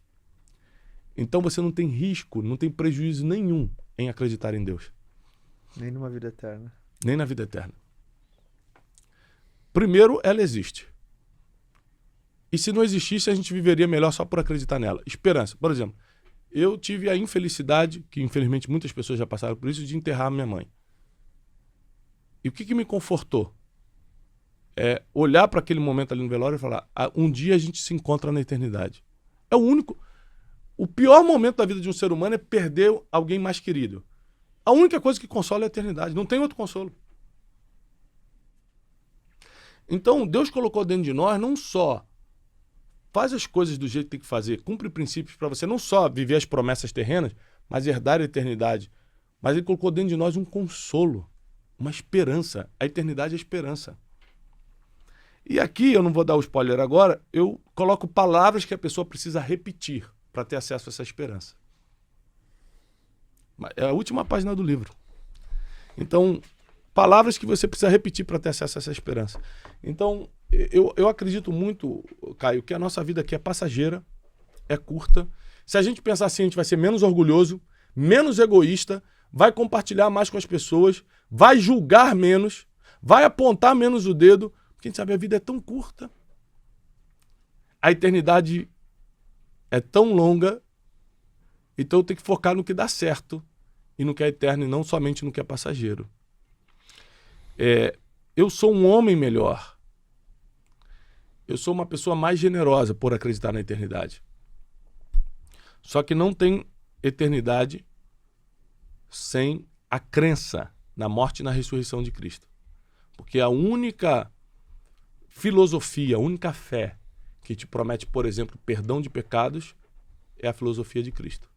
[SPEAKER 1] Então você não tem risco, não tem prejuízo nenhum em acreditar em Deus.
[SPEAKER 3] Nem numa vida eterna.
[SPEAKER 1] Nem na vida eterna. Primeiro, ela existe. E se não existisse, a gente viveria melhor só por acreditar nela. Esperança. Por exemplo, eu tive a infelicidade, que infelizmente muitas pessoas já passaram por isso, de enterrar minha mãe. E o que me confortou? É olhar para aquele momento ali no velório e falar, um dia a gente se encontra na eternidade. É o único... O pior momento da vida de um ser humano é perder alguém mais querido. A única coisa que consola é a eternidade. Não tem outro consolo. Então, Deus colocou dentro de nós não só faz as coisas do jeito que tem que fazer, cumpre princípios para você não só viver as promessas terrenas, mas herdar a eternidade. Mas Ele colocou dentro de nós um consolo, uma esperança. A eternidade é a esperança. E aqui, eu não vou dar o spoiler agora, eu coloco palavras que a pessoa precisa repetir para ter acesso a essa esperança. É a última página do livro. Então, palavras que você precisa repetir para ter acesso a essa esperança. Então, eu acredito muito, Caio, que a nossa vida aqui é passageira, é curta. Se a gente pensar assim, a gente vai ser menos orgulhoso, menos egoísta, vai compartilhar mais com as pessoas, vai julgar menos, vai apontar menos o dedo, porque a gente sabe, a vida é tão curta. A eternidade é tão longa, então eu tenho que focar no que dá certo e no que é eterno e não somente no que é passageiro. Eu sou um homem melhor. Eu sou uma pessoa mais generosa por acreditar na eternidade. Só que não tem eternidade sem a crença na morte e na ressurreição de Cristo. Porque a única filosofia, a única fé que te promete, por exemplo, perdão de pecados é a filosofia de Cristo.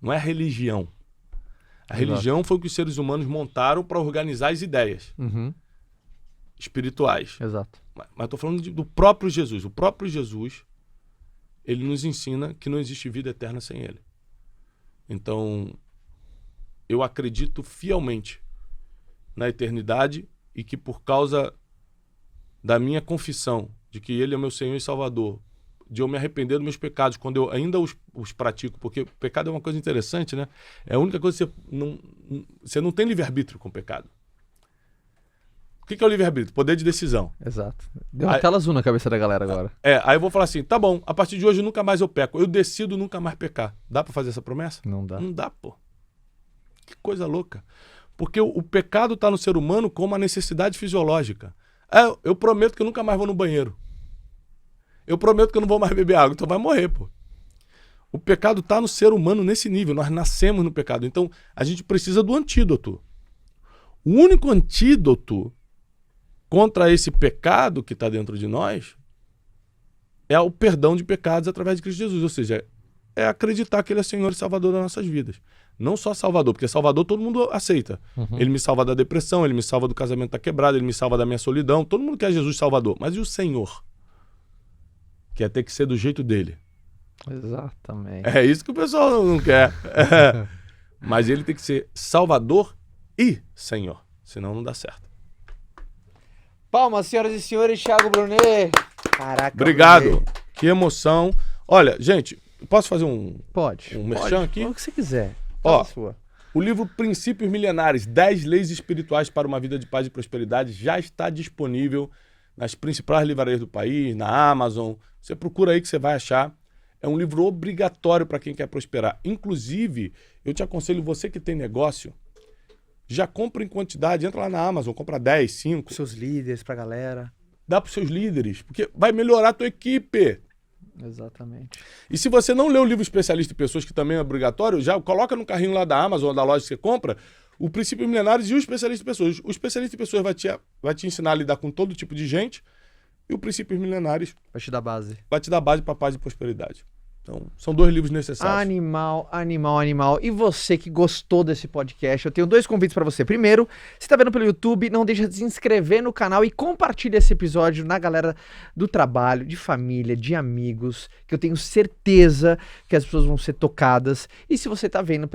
[SPEAKER 1] Não é a religião. A religião foi o que os seres humanos montaram para organizar as ideias espirituais.
[SPEAKER 3] Exato.
[SPEAKER 1] Mas estou falando do próprio Jesus. O próprio Jesus, ele nos ensina que não existe vida eterna sem ele. Então, eu acredito fielmente na eternidade e que por causa da minha confissão de que ele é meu Senhor e Salvador, de eu me arrepender dos meus pecados quando eu ainda os pratico, porque o pecado é uma coisa interessante, né? É a única coisa que você não tem livre-arbítrio com o pecado. O que é o livre-arbítrio? Poder de decisão.
[SPEAKER 3] Exato. Deu uma tela azul na cabeça da galera agora.
[SPEAKER 1] Aí eu vou falar assim, tá bom, a partir de hoje nunca mais eu peco. Eu decido nunca mais pecar. Dá pra fazer essa promessa?
[SPEAKER 3] Não dá.
[SPEAKER 1] Não dá, pô. Que coisa louca. Porque o pecado tá no ser humano como uma necessidade fisiológica. Eu prometo que eu nunca mais vou no banheiro. Eu prometo que eu não vou mais beber água. Então vai morrer, pô. O pecado tá no ser humano nesse nível. Nós nascemos no pecado. Então a gente precisa do antídoto. O único antídoto contra esse pecado que está dentro de nós é o perdão de pecados através de Cristo Jesus. Ou seja, é acreditar que ele é Senhor e Salvador das nossas vidas. Não só Salvador, porque Salvador todo mundo aceita. Ele me salva da depressão, ele me salva do casamento que tá quebrado, ele me salva da minha solidão. Todo mundo quer Jesus Salvador. Mas e o Senhor? Que é ter que ser do jeito dele.
[SPEAKER 3] Exatamente.
[SPEAKER 1] É isso que o pessoal não quer. Mas ele tem que ser Salvador e Senhor. Senão não dá certo.
[SPEAKER 3] Palmas, senhoras e senhores, Thiago Brunet. Caraca.
[SPEAKER 1] Obrigado.
[SPEAKER 3] Brunet.
[SPEAKER 1] Que emoção. Olha, gente, posso fazer um merchan aqui?
[SPEAKER 3] O que você quiser.
[SPEAKER 1] Ó,
[SPEAKER 3] sua.
[SPEAKER 1] O livro Princípios Milenares, 10 Leis Espirituais para uma Vida de Paz e Prosperidade, já está disponível nas principais livrarias do país, na Amazon. Você procura aí que você vai achar. É um livro obrigatório para quem quer prosperar. Inclusive, eu te aconselho, você que tem negócio, já compra em quantidade, entra lá na Amazon, compra 10, 5.
[SPEAKER 3] Seus líderes, pra galera.
[SPEAKER 1] Dá para os seus líderes, porque vai melhorar a tua equipe.
[SPEAKER 3] Exatamente.
[SPEAKER 1] E se você não lê o livro Especialista em Pessoas, que também é obrigatório, já coloca no carrinho lá da Amazon ou da loja que você compra, o Princípios Milenares e o Especialista em Pessoas. O Especialista em Pessoas vai te ensinar a lidar com todo tipo de gente, e o Princípios Milenares
[SPEAKER 3] vai te dar base.
[SPEAKER 1] Vai te dar base para paz e prosperidade. Então, são 2 livros necessários.
[SPEAKER 3] Animal, animal, animal. E você que gostou desse podcast, eu tenho 2 convites pra você. Primeiro, se tá vendo pelo YouTube, não deixa de se inscrever no canal e compartilha esse episódio na galera do trabalho, de família, de amigos, que eu tenho certeza que as pessoas vão ser tocadas. E se você tá vendo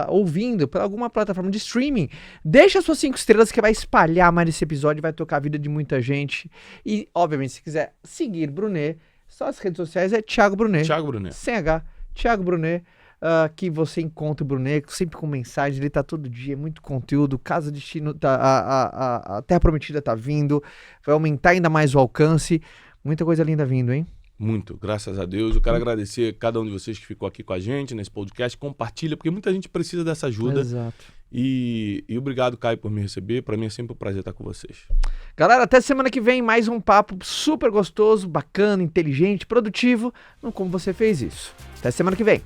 [SPEAKER 3] ouvindo pela alguma plataforma de streaming, deixa as suas 5 estrelas que vai espalhar mais esse episódio, vai tocar a vida de muita gente. E, obviamente, se quiser seguir Brunet, só as redes sociais é Thiago Brunet.
[SPEAKER 1] Thiago Brunet.
[SPEAKER 3] Sem H. Thiago Brunet. Que você encontra o Brunet sempre com mensagem. Ele tá todo dia, muito conteúdo. Casa Destino, a Terra Prometida tá vindo. Vai aumentar ainda mais o alcance. Muita coisa linda vindo, hein?
[SPEAKER 1] Muito, graças a Deus. Eu quero agradecer a cada um de vocês que ficou aqui com a gente nesse podcast. Compartilha, porque muita gente precisa dessa ajuda.
[SPEAKER 3] Exato.
[SPEAKER 1] E obrigado, Caio, por me receber. Para mim é sempre um prazer estar com vocês.
[SPEAKER 3] Galera, até semana que vem, mais um papo super gostoso, bacana, inteligente, produtivo, como você fez isso. Até semana que vem.